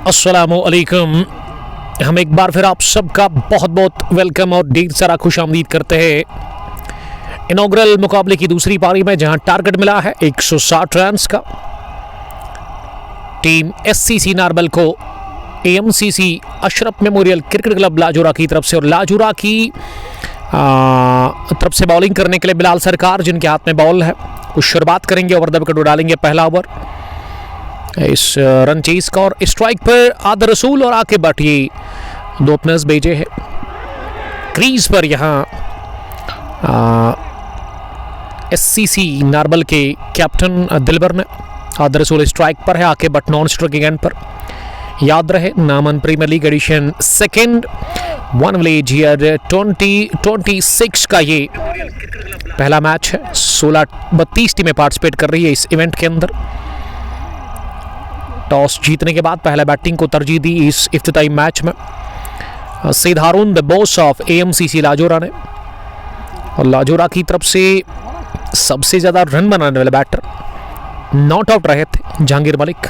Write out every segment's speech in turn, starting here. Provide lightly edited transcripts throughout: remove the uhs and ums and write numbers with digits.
अस्सलामुअलैकुम। हम एक बार फिर आप सबका बहुत बहुत वेलकम और ढेर सारा खुशामदीद करते हैं इनॉग्रल मुकाबले की दूसरी पारी में, जहां टारगेट मिला है 160 रन का। टीम एससीसी नारबल को एएमसीसी अशरफ मेमोरियल क्रिकेट क्लब लाजोरा की तरफ से, और लाजोरा की तरफ से बॉलिंग करने के लिए बिलाल सरकार, जिनके हाथ में बॉल है, वो शुरुआत करेंगे। ओवर द विकेट डालेंगे पहला ओवर इस रन चेज का, और स्ट्राइक पर आदर रसूल और आके बट ये दो ओपनर्स भेजे हैं। क्रीज पर यहाँ एससीसी नारबल के कैप्टन दिलबर ने, आदर रसूल स्ट्राइक पर है, आके बट नॉन स्ट्राइकिंग एंड पर। याद रहे Naman Premier league edition second one village year 2026 का ये पहला मैच है। 32 टीमें पार्टिसिपेट कर रही है इस इवेंट के अंदर। टॉस जीतने के बाद पहले बैटिंग को तरजीह दी इस इफ्तिताई मैच में सईद हारून, द बॉस ऑफ एएमसीसी लाजोरा ने। और लाजोरा की तरफ से सबसे ज़्यादा रन बनाने वाले बैटर नॉट आउट रहे थे जहांगीर मलिक।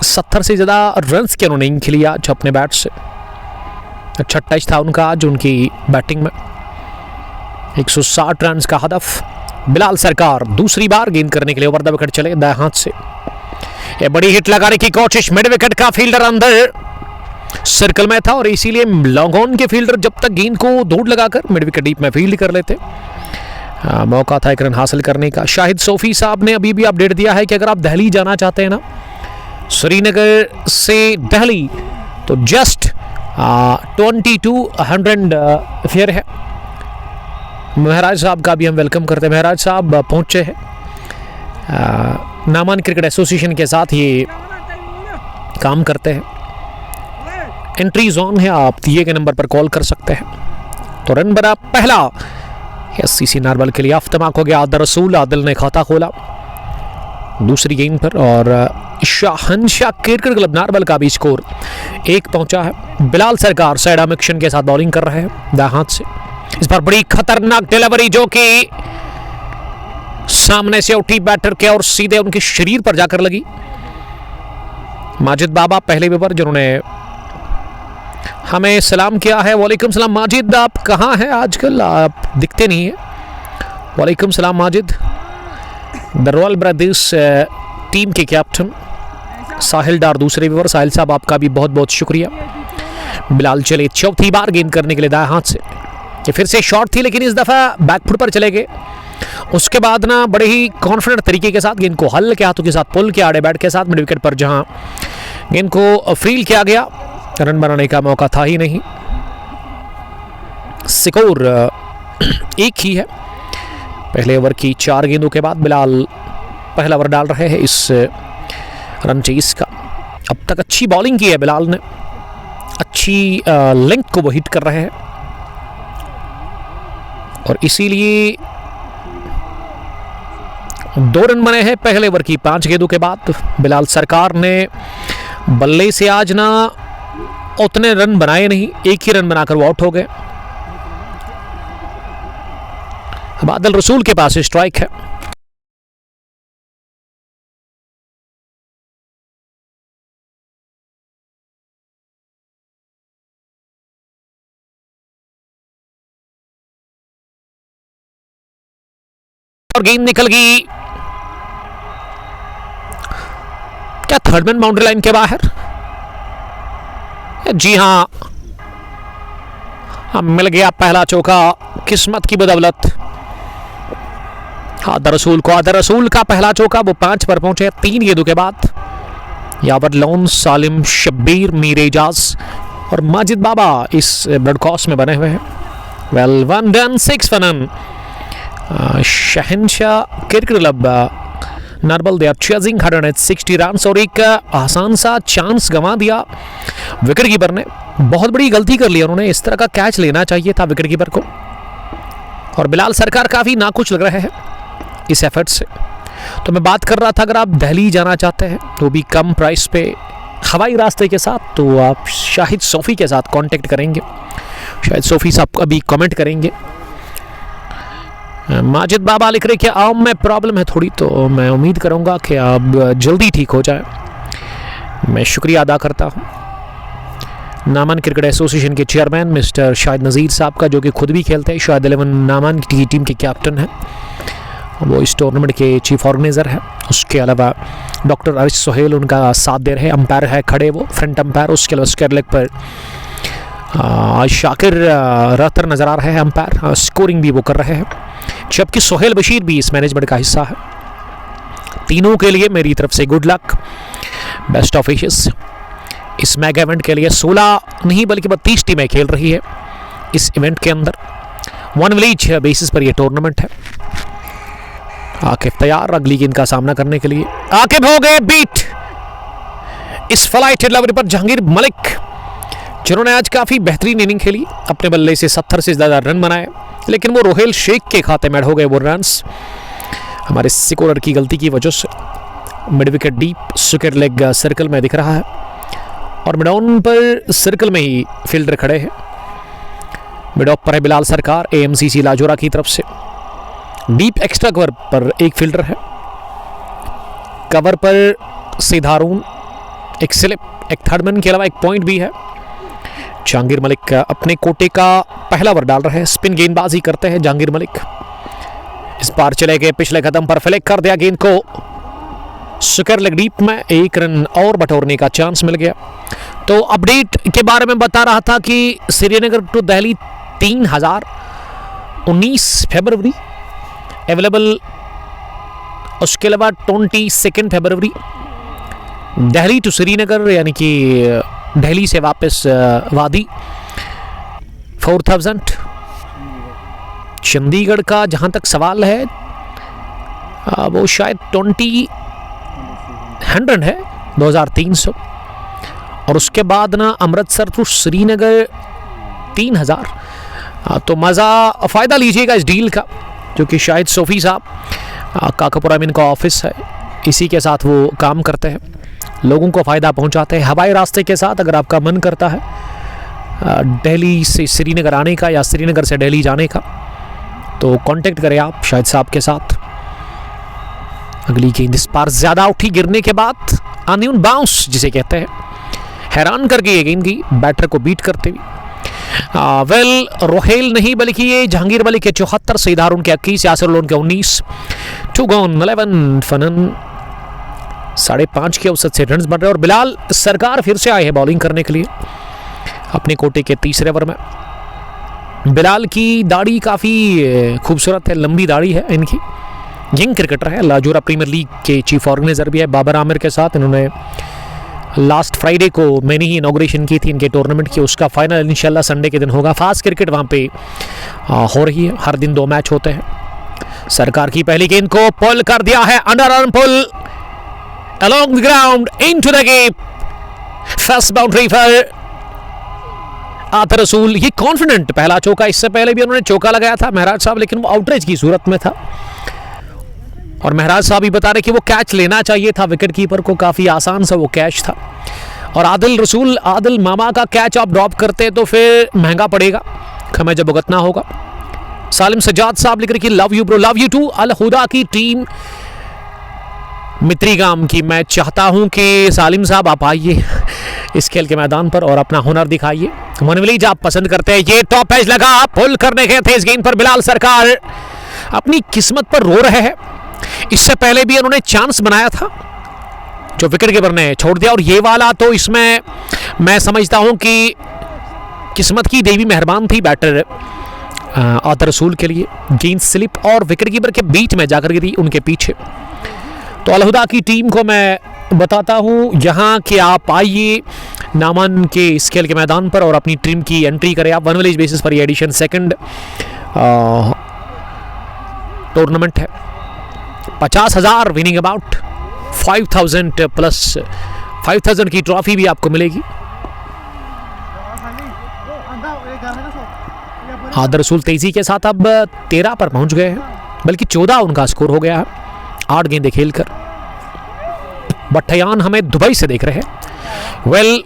70 से ज़्यादा रन्स के उन्होंने खेली आज अपने बैट से। अच्छा टच था उनका आज उनकी बैटिंग में। 160 रन का हदफ। बिलाल सरकार दूसरी बार गेंद करने के लिए ओवर द विकेट चले दाएं हाथ से। ये बड़ी हिट लगाने की कोशिश, मिड विकेट का फील्डर अंदर सर्कल में था, और इसीलिए लॉन्ग ऑन के फील्डर जब तक गेंद को दौड़ लगाकर मिड विकेट डीप में फील्ड कर लेते, मौका था एक रन हासिल करने का। शाहिद सोफी साहब ने अभी भी अपडेट दिया है कि अगर आप दिल्ली जाना चाहते हैं ना, श्रीनगर से दिल्ली, तो जस्ट 2200 फेयर है। महराज साहब का भी हम वेलकम करते हैं। महराज साहब पहुंचे हैं। नामान क्रिकेट एसोसिएशन के साथ ये काम करते हैं। एंट्री जोन है, आप दिए गए नंबर पर कॉल कर सकते हैं। तो रन बना पहला एससीसी नारबल के लिए। अफ्तमाक हो गया आदर रसूल, आदिल ने खाता खोला दूसरी गेंद पर, और शहंशाह क्रिकेट क्लब नारबल का भी स्कोर 1 पहुंचा है। बिलाल सरकार साइड आर्म एक्शन के साथ बॉलिंग कर रहे हैं दाएं हाथ से। इस बार बड़ी खतरनाक डिलीवरी जो कि सामने से उठी बैटर के और सीधे उनके शरीर पर जाकर लगी। माजिद बाबा पहले ओवर जिन्होंने हमें सलाम किया है। वालेकुम सलाम माजिद, आप कहाँ हैं आजकल, आप दिखते नहीं हैं। वालेकुम सलाम Majid. The royal brothers team के कैप्टन साहिल डार दूसरे ओवर। साहिल साहब आपका भी बहुत बहुत शुक्रिया। बिलाल चले चौथी बार गेंद करने के लिए दाएं हाथ से। ये फिर से शॉट थी, लेकिन इस दफा बैकफुट पर चले गए। उसके बाद ना बड़े ही कॉन्फिडेंट तरीके के साथ गेंद को हल्के हाथों के साथ पुल किया आड़े बैट के साथ मिड विकेट पर, जहां गेंद को फील्ड किया गया। रन बनाने का मौका था ही नहीं। स्कोर 1 ही है पहले ओवर की 4 गेंदों के बाद। बिलाल पहला ओवर डाल रहे हैं इस रन चेज का। अब तक अच्छी बॉलिंग की है बिलाल ने, अच्छी लेंथ को वो हिट कर रहे हैं, और इसीलिए 2 रन बने हैं पहले ओवर की 5 गेंदों के बाद। बिलाल सरकार ने बल्ले से आज ना उतने रन बनाए नहीं, 1 ही रन बनाकर वो आउट हो गए। आदिल रसूल के पास स्ट्राइक है। और गेंद निकल गई, क्या थर्ड मैन बाउंड्री लाइन के बाहर? जी हां, मिल गया पहला चौका किस्मत की बदौलत आदर रसूल को। आदर रसूल का पहला चौका, वो 5 पर पहुंचे 3 गेंदों के बाद। यावर लोन, सालिम, शब्बीर, मीर एजाज और माजिद बाबा इस ब्रॉडकास्ट में बने हुए हैं। Well 1 run 6 run. Shahenshah Cricket Club Narbal they are chasing 160 run, और एक आसान सा चांस गंवा दिया विकेट कीपर ने। बहुत बड़ी गलती कर ली उन्होंने, इस तरह का कैच लेना चाहिए था विकेट कीपर को। और बिलाल सरकार काफ़ी नाखुश लग रहे हैं इस एफर्ट से। तो मैं बात कर रहा था, अगर आप दिल्ली जाना चाहते हैं तो भी कम प्राइस पे हवाई रास्ते के साथ, तो आप शाहिद सोफी के साथ कांटेक्ट करेंगे। शाहिद सोफी साहब अभी कमेंट करेंगे। माजिद बाबा लिख रहे कि आम में प्रॉब्लम है थोड़ी, तो मैं उम्मीद करूंगा कि आप जल्दी ठीक हो जाए। मैं शुक्रिया अदा करता हूँ नामन क्रिकेट एसोसिएशन के चेयरमैन मिस्टर शाहिद नज़ीर साहब का, जो कि खुद भी खेलते हैं, शाहिद 11 नामन की टीम के कैप्टन हैं, वो इस टूर्नामेंट के चीफ ऑर्गेनाइज़र है। उसके अलावा डॉक्टर अरिश सोहेल उनका साथ दे रहे हैं, अंपायर है खड़े वो फ्रंट अंपायर। उसके अलावा स्क्वायर लेग पर शाकिर रहतर नज़र आ रहे हैं अंपायर, स्कोरिंग भी वो कर रहे हैं, जबकि सोहेल बशीर भी इस मैनेजमेंट का हिस्सा है। तीनों के लिए मेरी तरफ से good luck, best of wishes. इस मेगा इवेंट के लिए 16 नहीं बल्कि 32 टीमें खेल रही है इस इवेंट के अंदर। वन विलेज बेसिस पर यह टूर्नामेंट है। आकिब तैयार अगली गेंद का सामना करने के लिए। आकिब हो गए बीट इस फ्लाइट डिलीवरी पर जहांगीर मलिक, जिन्होंने आज काफी बेहतरीन इनिंग खेली, अपने बल्ले से 70 से ज्यादा रन बनाए, लेकिन वो रोहेल शेख के खाते में हो गए वो रन्स हमारे सिकोलर की गलती की वजह से। Mid wicket deep square leg circle में दिख रहा है और मिड ऑन पर सर्कल में ही फील्डर खड़े हैं। मिड ऑफ पर है बिलाल सरकार एएमसीसी लाजोरा की तरफ से। डीप एक्स्ट्रा कवर पर एक फील्डर है, कवर पर सीधारून, एक स्लिप, एक थर्ड मैन के अलावा एक पॉइंट भी है। जहांगीर मलिक अपने कोटे का पहला ओवर डाल रहे हैं, स्पिन गेंदबाजी करते हैं जहांगीर मलिक। इस बार चले गए पिछले कदम पर, फ्लिक कर दिया गेंद को स्क्वायर लेग डीप में, एक रन और बटोरने का चांस मिल गया। तो अपडेट के बारे में बता रहा था कि श्रीनगर टू दिल्ली 3019 फरवरी अवेलेबल, उसके अलावा 22 फरवरी दिल्ली टू श्रीनगर, यानी कि दिल्ली से वापस वादी 4000। चंडीगढ़ का जहां तक सवाल है वो शायद 2100 है, 2300। और उसके बाद ना अमृतसर टू श्रीनगर 3000। तो मज़ा फ़ायदा लीजिएगा इस डील का, जो कि शायद सोफ़ी साहब काकापुरा में इनका ऑफिस है, इसी के साथ वो काम करते हैं, लोगों को फ़ायदा पहुंचाते हैं हवाई रास्ते के साथ। अगर आपका मन करता है दिल्ली से श्रीनगर आने का या श्रीनगर से दिल्ली जाने का, तो कांटेक्ट करें आप शाहिद साहब के साथ। अगली गेंद इस बार ज़्यादा उठी, गिरने के बाद अनयून बाउंस जिसे कहते हैं, हैरान करके ये गेंद की बैटर को बीट करते हुए। वेल रोहेल नहीं बल्कि ये जहांगीर मलिक के 74, सीधारून के 21, यासिर लोन के 19, 2 गॉन 11 फनन 5.5 के औसत से रन बन रहे। और बिलाल सरकार फिर से आए हैं बॉलिंग करने के लिए अपने कोटे के तीसरे ओवर में। बिलाल की दाढ़ी काफ़ी खूबसूरत है, लंबी दाढ़ी है इनकी। यंग क्रिकेटर है, लाजोरा प्रीमियर लीग के चीफ ऑर्गेनाइजर भी है बाबर आमिर के साथ। इन्होंने लास्ट फ्राइडे को मैंने ही इनॉग्रेशन की थी इनके टूर्नामेंट की, उसका फाइनल इंशाल्लाह संडे के दिन होगा। फास्ट क्रिकेट वहाँ पे हो रही है, हर दिन 2 मैच होते हैं। सरकार की पहली गेंद को पुल कर दिया है, under arm pull along the ground into the gap, first boundary पर आतर रसूल। ये कॉन्फिडेंट पहला चौका, इससे पहले भी उन्होंने चौका लगाया था महराज साहब, लेकिन वो आउटरेज की सूरत में था। और महराज साहब ही बता रहे कि वो कैच लेना चाहिए था विकेट कीपर को, काफ़ी आसान सा वो कैच था। और आदिल रसूल, आदिल मामा का कैच आप ड्रॉप करते तो फिर महंगा पड़ेगा, हमें जब भुगतना होगा। सालिम सजाद साहब लिख रहे कि love you bro, love you too. Al Huda की टीम मित्रीगाम की, मैं चाहता हूं कि सालिम साहब आप आइए इस खेल के मैदान पर और अपना हुनर दिखाइए। मनविलीज आप पसंद करते हैं। ये टॉप एज लगा, पुल करने गए थे इस गेंद पर बिलाल सरकार, अपनी किस्मत पर रो रहे हैं। इससे पहले भी उन्होंने चांस बनाया था जो विकेट कीपर ने छोड़ दिया, और ये वाला तो इसमें मैं समझता हूं कि किस्मत की देवी मेहरबान थी बैटर आतर रसूल के लिए। गेंद स्लिप और विकेट कीपर के बीच में जाकर गिरी उनके पीछे। तो अलहुदा की टीम को मैं बताता हूं यहाँ कि आप आइए नामन के इस खेल के मैदान पर और अपनी टीम की एंट्री करें आप। वन विलेज बेसिस पर ये एडिशन सेकंड टूर्नामेंट है। 50,000 विनिंग अबाउट, 5,000 प्लस 5,000 की ट्रॉफी भी आपको मिलेगी। आदर रसूल तेजी के साथ अब 13 पर पहुंच गए हैं, बल्कि 14 उनका स्कोर हो गया है 8 गेंदें खेलकर। बट्टयान हमें दुबई से देख रहे हैं। वेल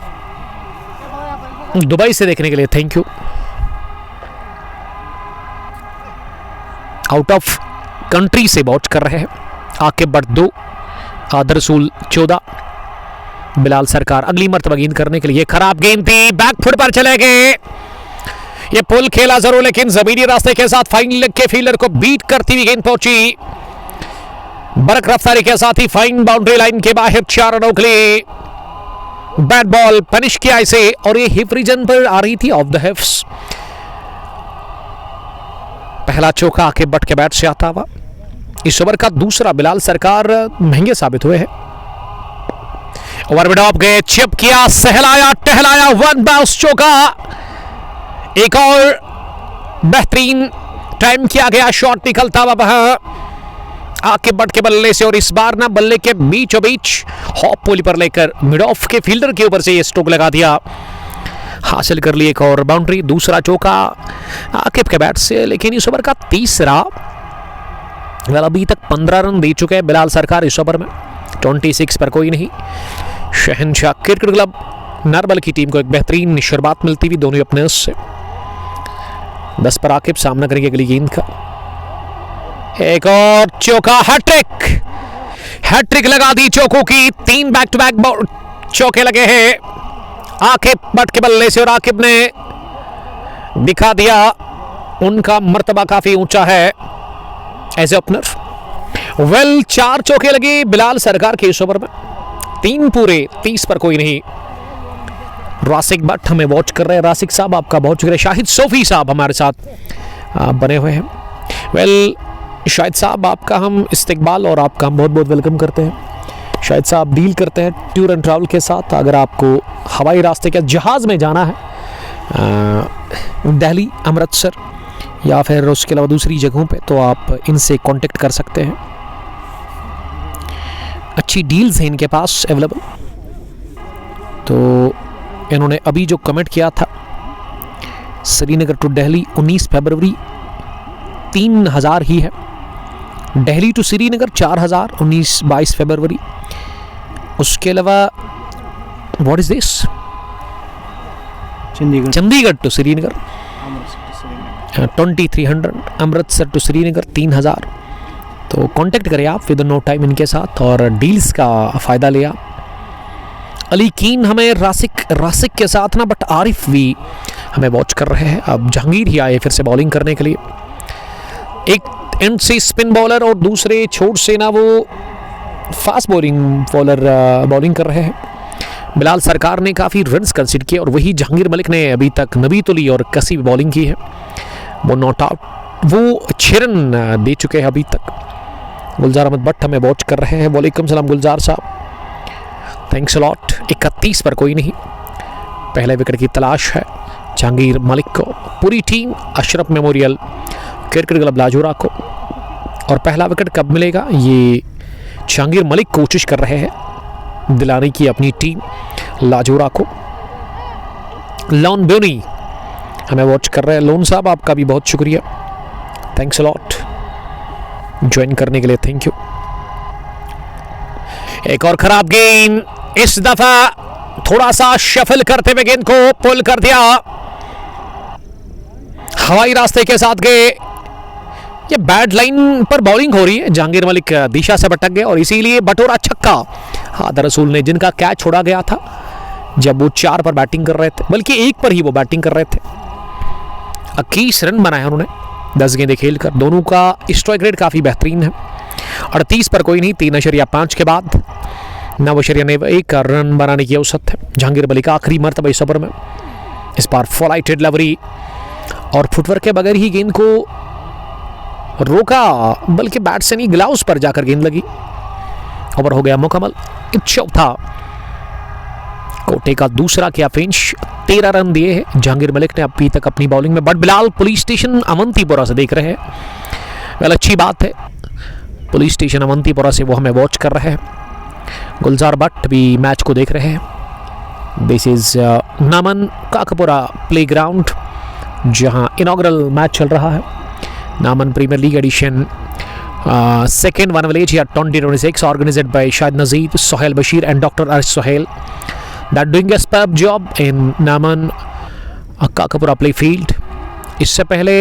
दुबई से देखने के लिए thank you. Out of country से वॉच कर रहे हैं। आकिब बट 2, आदर रसूल 14, बिलाल सरकार अगली मर्तबा गेंद करने के लिए। खराब गेंद थी, बैकफुट पर चले गए। ये पुल खेला जरूर, लेकिन जमीनी रास्ते के साथ फाइन लेग के फील्डर को बीट करती हुई गेंद पहुंची। बरक रफ्तारी के साथ ही फाइन बाउंड्री लाइन के बाहर 4 रनों के लिए। बैट बॉल पनिश किया इसे, और ये हिप रीजन पर आ रही थी, ऑफ द हिप्स। पहला चौका आके बट के बैट से आता हुआ। इस ओवर का दूसरा बिलाल सरकार महंगे साबित हुए हैं। ओवर में डॉप गए, चिप किया, सहलाया टहलाया, 1 बाउंस चौका। एक और बेहतरीन टाइम किया गया शॉट निकलता हुआ वहां आके बट के बल्ले से, और इस बार ना बल्ले के बीचों बीच हॉप पोली पर लेकर मिड ऑफ के फील्डर के ऊपर से ये स्ट्रोक लगा दिया। हासिल कर ली एक और बाउंड्री। दूसरा चौका आकिब के बैट से, लेकिन इस ओवर का तीसरा। अभी तक 15 रन दे चुके हैं बिलाल सरकार इस ओवर में, 26 पर कोई नहीं। शहनशाह क्रिकेट क्लब नरबल की टीम को एक बेहतरीन शुरुआत मिलती हुई दोनों ओपनर्स से। 10 पर आकिब सामना करेंगे अगली गेंद का। एक और चौका, हैट्रिक लगा दी चौकों की। 3 बैक टू बैक चौके लगे हैं आकिब बट के बल्ले से, और आकिब ने दिखा दिया उनका मर्तबा काफी ऊंचा है एज ए ओपनर। वेल 4 चौके लगे बिलाल सरकार के इस ओवर में, 3 पूरे, 30 पर कोई नहीं। रासिक भट्ट हमें वॉच कर रहे हैं, रासिक साहब आपका बहुत शुक्रिया। शाहिद सोफी साहब हमारे साथ बने हुए हैं। वेल शाहिद साहब आपका हम इस्तकबाल और आपका हम बहुत बहुत वेलकम करते हैं। शायद साहब डील करते हैं टूर एंड ट्रैवल के साथ। अगर आपको हवाई रास्ते के जहाज़ में जाना है दिल्ली, अमृतसर या फिर उसके अलावा दूसरी जगहों पे, तो आप इनसे कांटेक्ट कर सकते हैं। अच्छी डील्स हैं इनके पास अवेलेबल। तो इन्होंने अभी जो कमेंट किया था, श्रीनगर टू दिल्ली 19 फरवरी 3000 ही है। दिल्ली टू श्रीनगर 4000 19-22 फरवरी। उसके अलावा what is this, Chandigarh to Srinagar 2300, Amritsar to Srinagar 3000। तो कांटेक्ट करें आप विद नो टाइम इनके साथ और डील्स का फ़ायदा लिया। अली कीन हमें रासिक के साथ ना, बट आरिफ भी हमें वॉच कर रहे हैं। अब जहांगीर ही आए फिर से बॉलिंग करने के लिए। एक एंड से स्पिन बॉलर और दूसरे छोर से ना वो फास्ट बॉलिंग कर रहे हैं। बिलाल सरकार ने काफ़ी रन्स कंसीड किए, और वही जहांगीर मलिक ने अभी तक नबीतुली और कसी बॉलिंग की है। वो नॉट आउट, वो 6 रन दे चुके हैं अभी तक। गुलजार अहमद भट्ट हमें वॉच कर रहे हैं। वालेकुम सलाम गुलजार साहब, थैंक्स अ लॉट। 31 पर कोई नहीं, पहले विकेट की तलाश है जहांगीर मलिक को। पूरी team Ashraf Memorial Cricket Club Lajora को, और पहला विकेट कब मिलेगा ये जहांगीर मलिक कोशिश कर रहे हैं दिलाने की अपनी टीम लाजोरा को। लॉन ब्यूनी हमें वॉच कर रहे हैं। लोन साहब आपका भी बहुत शुक्रिया, थैंक्स अ लॉट ज्वाइन करने के लिए, थैंक यू। एक और खराब गेंद, इस दफा थोड़ा सा शफल करते हुए गेंद को पुल कर दिया, हवाई रास्ते के साथ गए। ये बैड लाइन पर बॉलिंग हो रही है, जहांगीर मलिक दिशा से भटक गए और इसीलिए बटोरा छक्का हादर रसूल ने, जिनका कैच छोड़ा गया था जब वो 4 पर बैटिंग कर रहे थे, बल्कि 1 पर ही वो बैटिंग कर रहे थे। 21 रन बनाए उन्होंने 10 गेंदें खेलकर। दोनों का स्ट्राइक रेट काफ़ी बेहतरीन है। 38 पर कोई नहीं, 3.5 के बाद 9.1 रन बनाने की औसत है जहांगीर मलिक आखिरी मरतबा इस ओवर में। इस बार फॉलाइटेड डिलीवरी और फुटवर्क के बगैर ही गेंद को रोका, बल्कि बैट से नहीं ग्लव्स पर जाकर गेंद लगी। ओवर हो गया मुकम्मल। चौथा कोटे का दूसरा क्या फिनिश। 13 रन दिए हैं जहांगीर मलिक ने अभी तक अपनी बॉलिंग में, but Bilal police station Awantipora से देख रहे हैं। वेल अच्छी बात है, पुलिस स्टेशन अवंतीपुरा से वो हमें वॉच कर रहे हैं। गुलजार भट्ट भी मैच को देख रहे हैं। This is Naman Kakpura playground, जहां इनॉग्रल मैच चल रहा है। Naman Premier league edition second one village year 2026 organized by Shahid Nazeer, Sohail Bashir and Dr. Arsh Sohail that doing a superb job in Naman Kakapura play field। इससे पहले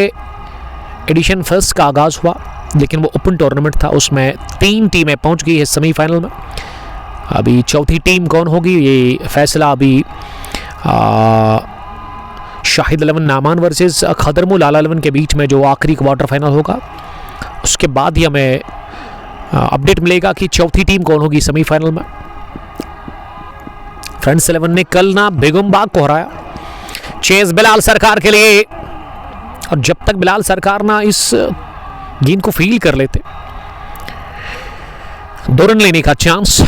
addition first का आगाज़ हुआ, लेकिन वो ओपन टूर्नामेंट था, उसमें 3 टीमें पहुंच गई है सेमीफाइनल में। अभी चौथी टीम कौन होगी ये फैसला अभी शाहिद 11 नामान वर्सेस खदरमुल आला 11 के बीच में जो आखिरी क्वार्टर फाइनल होगा उसके बाद ही हमें अपडेट मिलेगा कि चौथी टीम कौन होगी सेमीफाइनल में। फ्रेंड्स 11 ने कल ना बेगमबाग को हराया, चेज बिलाल सरकार के लिए, और जब तक बिलाल सरकार ना इस गेंद को फील कर लेते 2 रन लेने का चांस।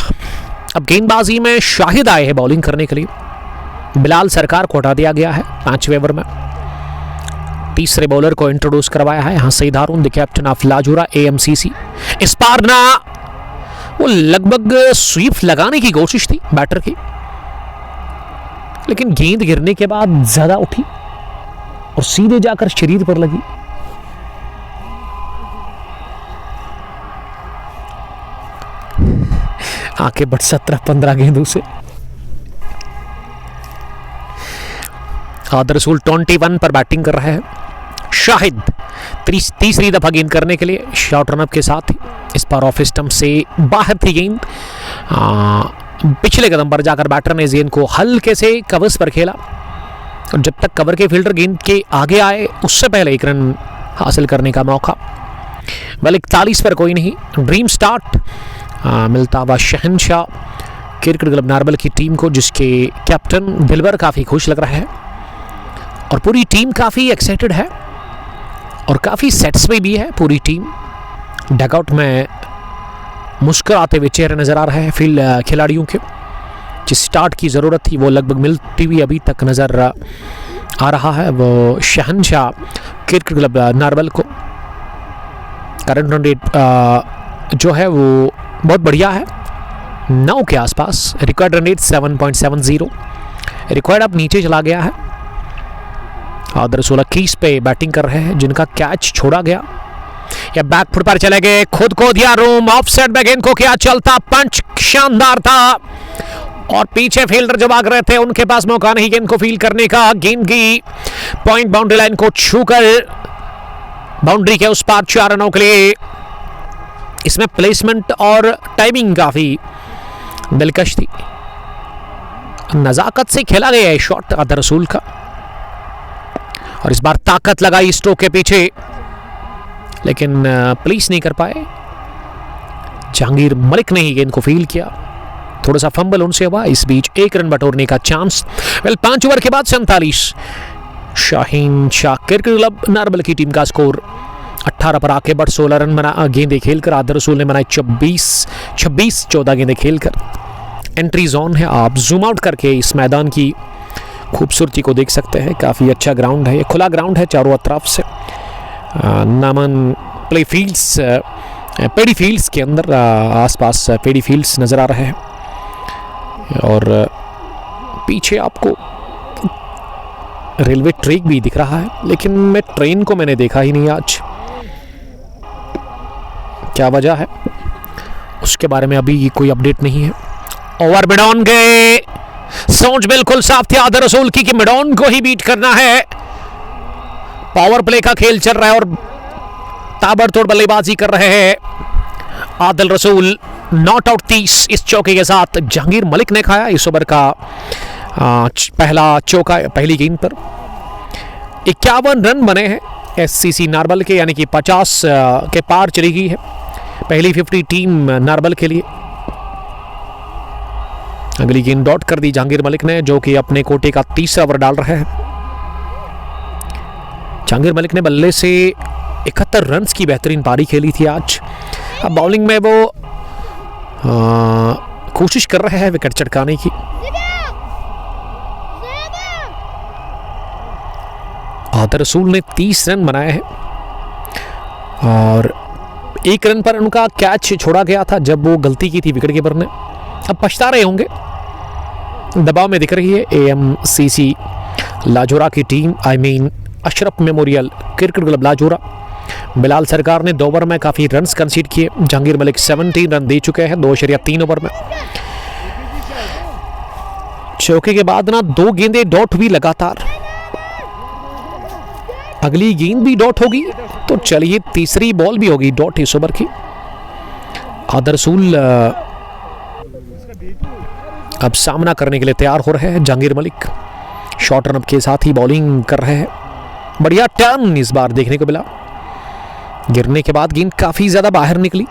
अब गेंदबाजी में शाहिद आए हैं बॉलिंग करने के लिए, बिलाल सरकार को हटा दिया गया है 5वें ओवर में। तीसरे बॉलर को इंट्रोड्यूस करवाया है यहां सईद हारून द कैप्टन ऑफ लाजोरा AMCC। इस बार ना वो लगभग स्वीप लगाने की कोशिश थी बैटर की, लेकिन गेंद गिरने के बाद ज्यादा उठी और सीधे जाकर शरीर पर लगी। आके बट 17-15 गेंदों से आदर रसूल 21 पर बैटिंग कर रहा है। शाहिद तीसरी दफा गेंद करने के लिए शॉर्ट रनअप के साथ ही इस बार ऑफ स्टंप से बाहर थी गेंद। पिछले कदम पर जाकर बैटर ने गेंद को हल्के से कवर्स पर खेला और जब तक कवर के फील्डर गेंद के आगे आए उससे पहले 1 रन हासिल करने का मौका। वेल 41 पर कोई नहीं, ड्रीम स्टार्ट मिलता हुआ शहनशाह क्रिकेट क्लब नारबल की टीम को, जिसके कैप्टन दिलबर काफ़ी खुश लग रहा है और पूरी टीम काफ़ी एक्साइटेड है और काफ़ी सेट्स भी है। पूरी टीम डगआउट में मुस्कुराते हुए चेहरे नज़र आ रहे हैं फील्ड खिलाड़ियों के। जिस स्टार्ट की ज़रूरत थी वो लगभग मिलती हुई अभी तक नज़र आ रहा है वो शहनशाह क्रिकेट क्लब नारबल को। करंट रन रेट जो है वो बहुत बढ़िया है, 9 के आसपास। रिक्वायर्ड रन रेट 7.70, रिक्वायर्ड अब नीचे चला गया है। आदर 16 क्रीज पे बैटिंग कर रहे हैं, जिनका कैच छोड़ा गया या बैक फुट पर चले गए, खुद को दिया रूम, ऑफ साइड में गेंद को किया चलता, पंच शानदार था और पीछे फील्डर जो भाग रहे थे उनके पास मौका नहीं गेंद को फील करने का। गेंद की पॉइंट बाउंड्री लाइन को छूकर बाउंड्री के उस पार 4 रनों के लिए। इसमें प्लेसमेंट और टाइमिंग काफी दिलकश थी, नजाकत से खेला गया है शॉट आदर रसूल का और इस बार ताकत लगाई स्ट्रोक के पीछे लेकिन पुलिस नहीं कर पाए। जहांगीर मलिक ने ही गेंद को फील किया, थोड़ा सा फंबल उनसे हुआ, इस बीच 1 रन बटोरने का चांस। वेल 5 ओवर के बाद 47। शाहीन शाह क्रिकेट क्लब नारबल की टीम का स्कोर 18 पर आके बट 16 रन बना गेंदें खेलकर आदर रसूल ने बनाई 26-14 गेंदें खेलकर। एंट्री जोन है, आप जूम आउट करके इस मैदान की खूबसूरती को देख सकते हैं। काफ़ी अच्छा ग्राउंड है, ये खुला ग्राउंड है चारों तरफ से। नामन प्ले फील्ड्स पेडी फील्ड्स के अंदर आसपास पेडी फील्ड्स नज़र आ रहे हैं और पीछे आपको रेलवे ट्रैक भी दिख रहा है, लेकिन मैं ट्रेन को मैंने देखा ही नहीं आज। क्या वजह है उसके बारे में अभी कोई अपडेट नहीं है। ओवर मिडॉन गए, सोच बिल्कुल साफ थी आदर रसूल की कि मिडॉन को ही बीट करना है। पावर प्ले का खेल चल रहा है और ताबड़तोड़ बल्लेबाजी कर रहे हैं आदिल रसूल। नॉट आउट 30 इस चौके के साथ जहांगीर मलिक ने खाया इस ओवर का पहला चौका पहली गेंद पर। 51 रन बने हैं SCC नारबल के, यानी कि 50 के पार चली गई है पहली 50 टीम नारबल के लिए। अगली गेंद डॉट कर दी जहांगीर मलिक ने, जो कि अपने कोटे का 3रा ओवर डाल रहे हैं। जहांगीर मलिक ने बल्ले से 71 रन की बेहतरीन पारी खेली थी आज। अब बॉलिंग में वो कोशिश कर रहे हैं विकेट चटकाने की। आदर रसूल ने 30 रन बनाए हैं और 1 रन पर उनका कैच छोड़ा गया था जब वो गलती की थी विकेट कीपर ने। अब पछता रहे होंगे, दबाव में दिख रही है AMCC लाजोरा की team, Ashraf Memorial Cricket Club Lajora. Bilal Sarkar ने 2 ओवर में काफ़ी रन्स कंसीड किए। जहांगीर मलिक 17 रन दे चुके हैं 2.3 ओवर में। चौके के बाद ना 2 गेंदें डॉट हुई लगातार, अगली गेंद भी डॉट होगी तो चलिए तीसरी बॉल भी होगी डॉट इस ओवर की। आदर रसूल अब सामना करने के लिए तैयार हो रहे हैं जहांगीर मलिक। शॉर्ट रन के साथ ही बॉलिंग कर रहे हैं। बढ़िया टर्न इस बार देखने को मिला। गिरने के बाद गेंद काफ़ी ज़्यादा बाहर निकली।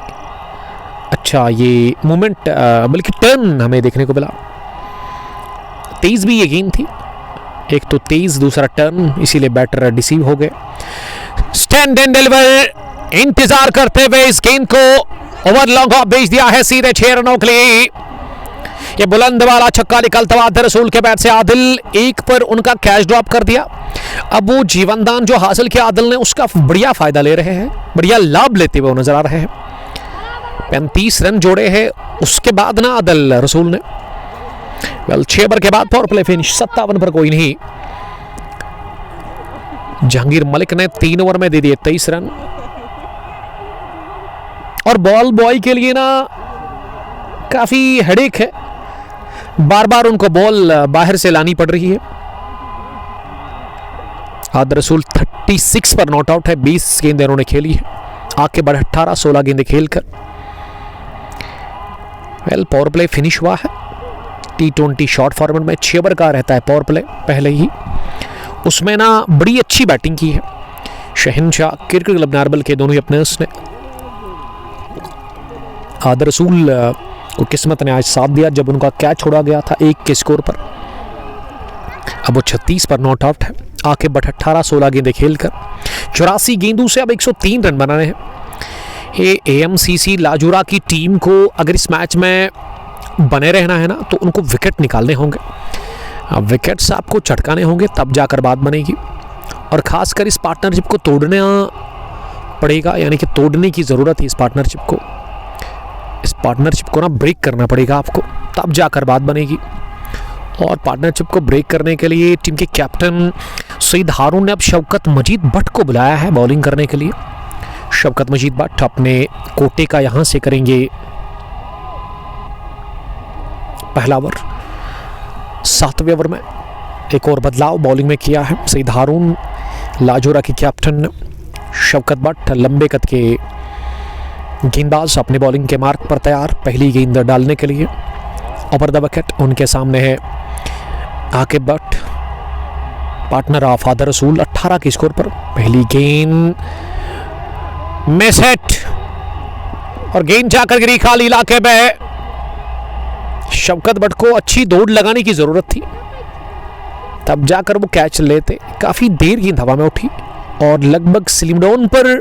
अच्छा ये मूवमेंट बल्कि टर्न हमें देखने को मिला। तेज भी ये गेंद थी, एक तो तेज दूसरा टर्न, इसीलिए बैटर डिसीव हो गए। स्टैंड एंड डिलीवर इंतजार करते हुए इस गेंद को ओवर लॉन्ग ऑफ भेज दिया है सीधे 6 रनों के लिए। ये बुलंद वाला छक्का निकलता हुआ आदिल रसूल के बैट से आदिल एक पर उनका कैच ड्रॉप कर दिया। अब वो जीवनदान जो हासिल किया आदिल ने उसका बढ़िया फायदा ले रहे हैं, बढ़िया लाभ लेते हुए नजर आ रहे हैं। 35 रन जोड़े हैं उसके बाद ना आदिल रसूल ने। 6 ओवर के बाद पावर प्ले फिनिश, 57 पर कोई नहीं। जहांगीर मलिक ने 3 ओवर में दे दिए 23 रन। और बॉल बॉय के लिए ना काफी हेडेक है, बार बार उनको बॉल बाहर से लानी पड़ रही है। आदिल रसूल 36 पर नॉट आउट है। 20 गेंदें उन्होंने खेली है, आगे बढ़ 18-16 गेंदें खेलकर पावर प्ले फिनिश हुआ है। T20 शॉर्ट फॉर्मेट में 6 ओवर का रहता है पावर प्ले, पहले ही उसमें ना बड़ी अच्छी बैटिंग की है शहनशाह क्रिकेट क्लब नारबल के दोनों ही अपनेस ने। आदिल रसूल को किस्मत ने आज साथ दिया जब उनका कैच छोड़ा गया था 1 के स्कोर पर। अब वो 36 पर नॉट आउट है, आके बट 18-16 गेंदें खेलकर 84 गेंदों से अब 103 रन बनाने हैं। ये AMCC लाजोरा की टीम को अगर इस मैच में बने रहना है ना तो उनको विकेट निकालने होंगे। अब विकेट्स आपको चटकाने होंगे तब जाकर बात बनेगी। और खासकर इस पार्टनरशिप को तोड़ना पड़ेगा, यानी कि तोड़ने की ज़रूरत है इस पार्टनरशिप को। इस पार्टनरशिप को ना ब्रेक करना पड़ेगा आपको, तब जाकर बात बनेगी। और पार्टनरशिप को ब्रेक करने के लिए टीम के कैप्टन सईद हारून ने अब शौकत मजीद भट्ट को बुलाया है बॉलिंग करने के लिए। शौकत मजीद भट्ट अपने कोटे का यहाँ से करेंगे पहला ओवर। 7वें ओवर में एक और बदलाव बॉलिंग में किया है सईद हारून। लाजोरा के कैप्टन शौकत भट्ट लंबे कद के गेंदबाज अपने बॉलिंग के मार्क पर तैयार पहली गेंद डालने के लिए। ओवर द विकेट उनके सामने है आकिब भट्ट, पार्टनर ऑफ आदिल रसूल। 18 के स्कोर पर पहली गेंद मिस हिट और गेंद जाकर गिरी खाली इलाके में। शौकत भट्ट को अच्छी दौड़ लगाने की जरूरत थी, तब जाकर वो कैच लेते। काफी देर गेंद हवा में उठी और लगभग स्लिम डाउन पर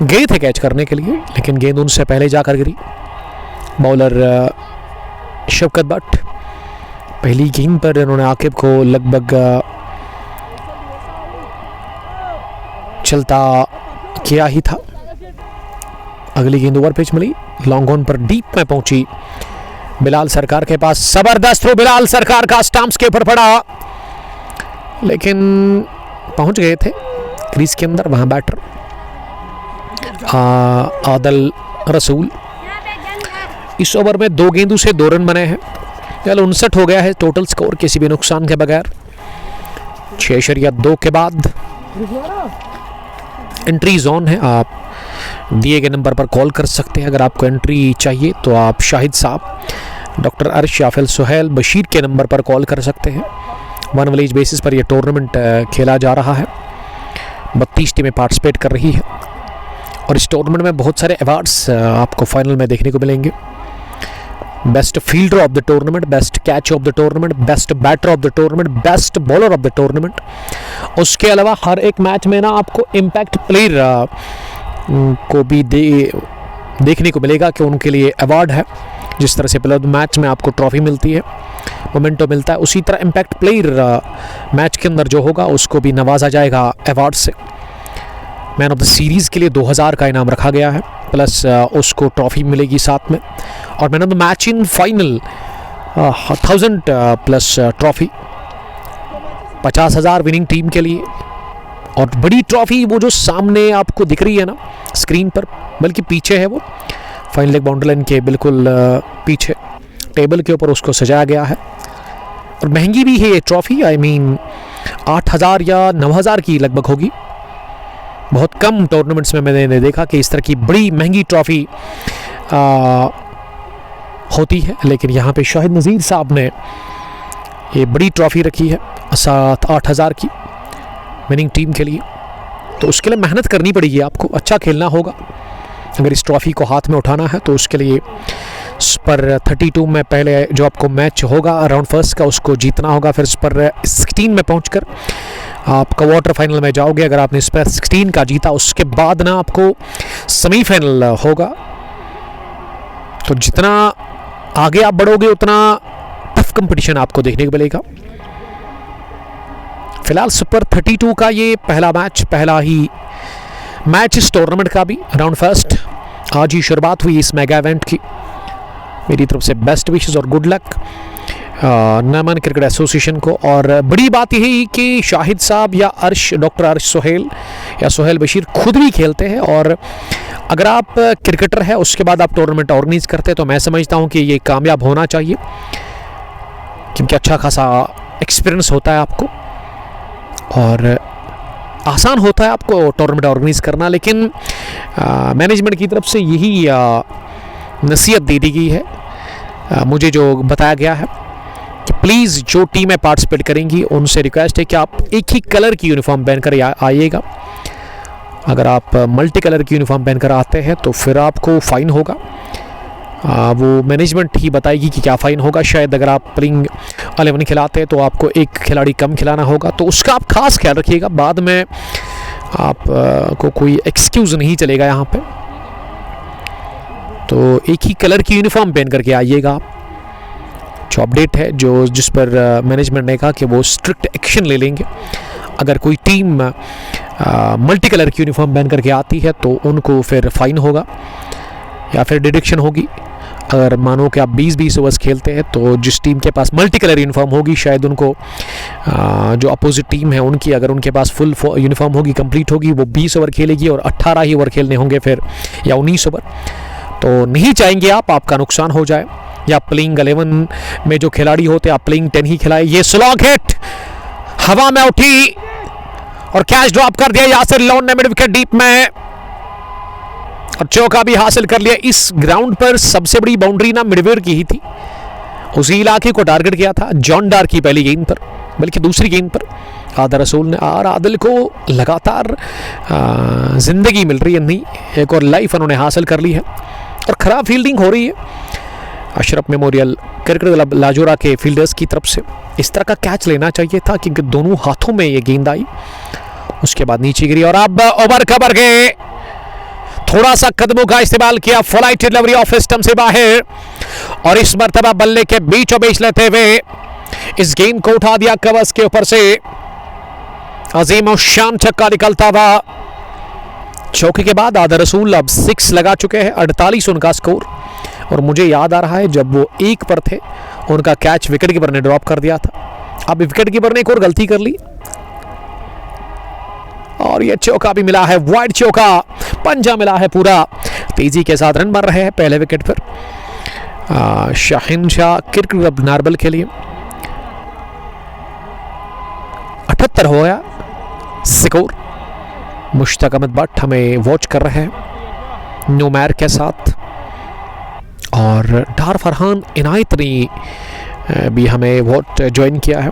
गए थे कैच करने के लिए, लेकिन गेंद उनसे पहले जाकर गिरी। बॉलर शौकत भट्ट पहली गेंद पर इन्होंने आकिब को लगभग चलता किया ही था। अगली गेंद ओवर पिच मिली, लॉन्ग ऑन पर डीप में पहुंची बिलाल सरकार के पास। जबरदस्त थ्रो बिलाल सरकार का स्टंप्स के ऊपर पड़ा, लेकिन पहुंच गए थे क्रीज के अंदर वहां बैटर आदिल रसूल। इस ओवर में 2 गेंदों से 2 रन बने हैं। 59 हो गया है टोटल स्कोर किसी भी नुकसान के बगैर। 6.2 के बाद एंट्री जोन है, आप दिए गए नंबर पर कॉल कर सकते हैं अगर आपको एंट्री चाहिए तो। आप शाहिद साहब, डॉक्टर अर्श, याफिल, सुहेल, बशीर के नंबर पर कॉल कर सकते हैं। 1 विलेज बेसिस पर यह टूर्नामेंट खेला जा रहा है। 32 टीमें पार्टिसिपेट कर रही है और इस टूर्नामेंट में बहुत सारे अवार्ड्स आपको फाइनल में देखने को मिलेंगे। Best fielder of the tournament, best catch of the tournament, best batter of the tournament, best bowler of the tournament. उसके अलावा हर एक मैच में ना आपको इम्पैक्ट प्लेयर को भी देखने को मिलेगा कि उनके लिए अवार्ड है। जिस तरह से प्लेयर ऑफ द मैच में आपको ट्रॉफी मिलती है, मोमेंटो मिलता है, उसी तरह इम्पैक्ट प्लेयर मैच के अंदर जो होगा उसको भी नवाजा जाएगा अवार्ड से। मैन ऑफ द सीरीज़ के लिए 2000 का इनाम रखा गया है, प्लस उसको ट्रॉफी मिलेगी साथ में। और man of the match in final 1000 plus trophy, 50,000 winning team के लिए। और बड़ी ट्रॉफी वो जो सामने आपको दिख रही है ना स्क्रीन पर, बल्कि पीछे है वो फाइनल लेग बाउंड्री लाइन के बिल्कुल पीछे टेबल के ऊपर उसको सजाया गया है। और महंगी भी है ये ट्रॉफी, आई मीन 8,000 या 9,000 की लगभग होगी। बहुत कम टूर्नामेंट्स में मैंने देखा कि इस तरह की बड़ी महंगी ट्रॉफी होती है, लेकिन यहाँ पे शाहिद नज़ीर साहब ने ये बड़ी ट्रॉफी रखी है 7-8 हज़ार की विनिंग टीम के लिए, तो उसके लिए मेहनत करनी पड़ेगी आपको, अच्छा खेलना होगा अगर इस ट्रॉफी को हाथ में उठाना है। तो उसके लिए सुपर 32 में पहले जो आपको मैच होगा राउंड फर्स्ट का उसको जीतना होगा, फिर सुपर 16 में पहुंचकर आप क्वार्टर फाइनल में जाओगे। अगर आपने सुपर 16 का जीता उसके बाद ना आपको सेमीफाइनल होगा, तो जितना आगे आप बढ़ोगे उतना टफ कंपटीशन आपको देखने को मिलेगा। फिलहाल सुपर 32 का ये पहला ही मैच इस टूर्नामेंट का भी राउंड फर्स्ट, आज ही शुरुआत हुई इस मेगा इवेंट की। मेरी तरफ से बेस्ट विशेस और गुड लक नमन क्रिकेट एसोसिएशन को। और बड़ी बात यही कि शाहिद साहब या डॉक्टर अर्श सोहेल या सोहेल बशीर खुद भी खेलते हैं, और अगर आप क्रिकेटर है उसके बाद आप टूर्नामेंट ऑर्गेनाइज करते हैं तो मैं समझता हूं कि ये कामयाब होना चाहिए, क्योंकि अच्छा खासा एक्सपीरियंस होता है आपको और आसान होता है आपको टूर्नामेंट ऑर्गेनाइज करना। लेकिन मैनेजमेंट की तरफ से यही नसीहत दे दी गई है, मुझे जो बताया गया है कि प्लीज़ जो टीमें पार्टिसिपेट करेंगी उनसे रिक्वेस्ट है कि आप एक ही कलर की यूनिफॉर्म पहनकर आइएगा। अगर आप मल्टी कलर की यूनिफॉर्म पहनकर आते हैं तो फिर आपको फ़ाइन होगा, वो मैनेजमेंट ही बताएगी कि क्या फ़ाइन होगा। शायद अगर आप प्लेइंग 11 खिलाते हैं तो आपको एक खिलाड़ी कम खिलाना होगा, तो उसका आप खास ख्याल रखिएगा, बाद में आप को कोई एक्सक्यूज़ नहीं चलेगा यहाँ पे। तो एक ही कलर की यूनिफॉर्म पहन करके आइएगा आप। जो अपडेट है जिस पर मैनेजमेंट ने कहा कि वो स्ट्रिक्ट एक्शन ले लेंगे, अगर कोई टीम मल्टी कलर की यूनिफॉर्म पहन करके आती है तो उनको फिर फ़ाइन होगा या फिर डिडक्शन होगी। अगर मानो कि आप 20-20 ओवर्स खेलते हैं तो जिस टीम के पास मल्टी कलर यूनिफॉर्म होगी शायद उनको जो अपोजिट टीम है उनकी, अगर उनके पास फुल यूनिफॉर्म होगी, कंप्लीट होगी, वो 20 ओवर खेलेगी और 18 ही ओवर खेलने होंगे फिर, या 19 ओवर। तो नहीं चाहेंगे आपका नुकसान हो जाए, या प्लेइंग 11 में जो खिलाड़ी होते आप प्लेइंग 10 ही खिलाए। ये स्लॉग हिट हवा में उठी और कैच ड्रॉप कर दिया यासिर लोन ने मिड विकेट डीप में, और चौका भी हासिल कर लिया। इस ग्राउंड पर सबसे बड़ी बाउंड्री ना मिडवेयर की ही थी, उसी इलाके को टारगेट किया था जॉन डार की पहली गेंद पर, बल्कि दूसरी गेंद पर आदिल रसूल ने। और आदिल को लगातार जिंदगी मिल रही है, नहीं एक और लाइफ उन्होंने हासिल कर ली है, और ख़राब फील्डिंग हो रही है अशरफ मेमोरियल क्रिकेट क्लब लाजोरा के फील्डर्स की तरफ से। इस तरह का कैच लेना चाहिए था क्योंकि दोनों हाथों में ये गेंद आई, उसके बाद नीचे गिरी। और अब ओवर कवर गए, थोड़ा सा कदमों का इस्तेमाल किया, फ्लाइट डिलीवरी ऑफ स्टंप से बाहर, और इस मर्तबा बल्ले के बीचों बीच लेते हुए इस गेंद को उठा दिया कवर्स के ऊपर से। अजीम और शान छक्का निकलता हुआ। चौके के बाद आदिल रसूल अब 6 लगा चुके हैं, 48 उनका स्कोर। और मुझे याद आ रहा है जब वो 1 पर थे उनका कैच विकेट कीपर ने ड्रॉप कर दिया था। अब विकेट कीपर ने एक और गलती कर ली और ये चौका भी मिला है, वाइड चौका, पंजा मिला है पूरा। तेजी के साथ रन बन रहे हैं पहले विकेट पर शाहीन शाह क्रिकेट क्लब नारबल के लिए। 78 हो गया स्कोर। मुश्ताक अहमद भट्ट हमें वॉच कर रहे हैं नुमैर के साथ, और डार फरहान इनायत ने भी हमें वॉच ज्वाइन किया है,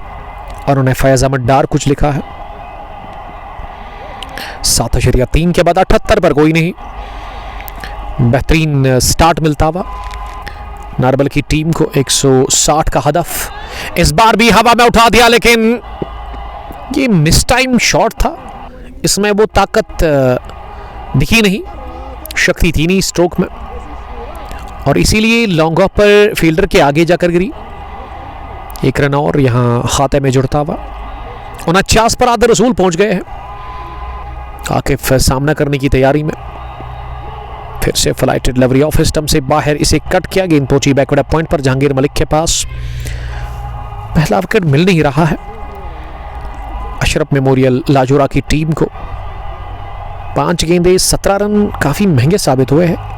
और उन्हें फैज़ अहमद डार कुछ लिखा है। 7.3 के बाद 78 पर कोई नहीं। बेहतरीन स्टार्ट मिलता हुआ नारबल की टीम को। 160 का हदफ इस बार भी हवा में उठा दिया, लेकिन ये मिस टाइम शॉट था, इसमें वो ताकत दिखी नहीं, शक्ति थी नहीं स्ट्रोक में, और इसीलिए लॉन्ग ऑफ पर फील्डर के आगे जाकर गिरी। 1 रन और यहाँ खाते में जुड़ता हुआ। 49 पर आदिल रसूल पहुंच गए हैं। आकिफ सामना करने की तैयारी में, फिर से फ्लाइट डिलीवरी ऑफ स्टंप से बाहर, इसे कट किया, गेंद पहुंची बैकवर्ड पॉइंट पर जहांगीर मलिक के पास। पहला विकेट मिल नहीं रहा है अशरफ मेमोरियल लाजोरा की टीम को। 5 गेंदें 17 रन काफी महंगे साबित हुए हैं।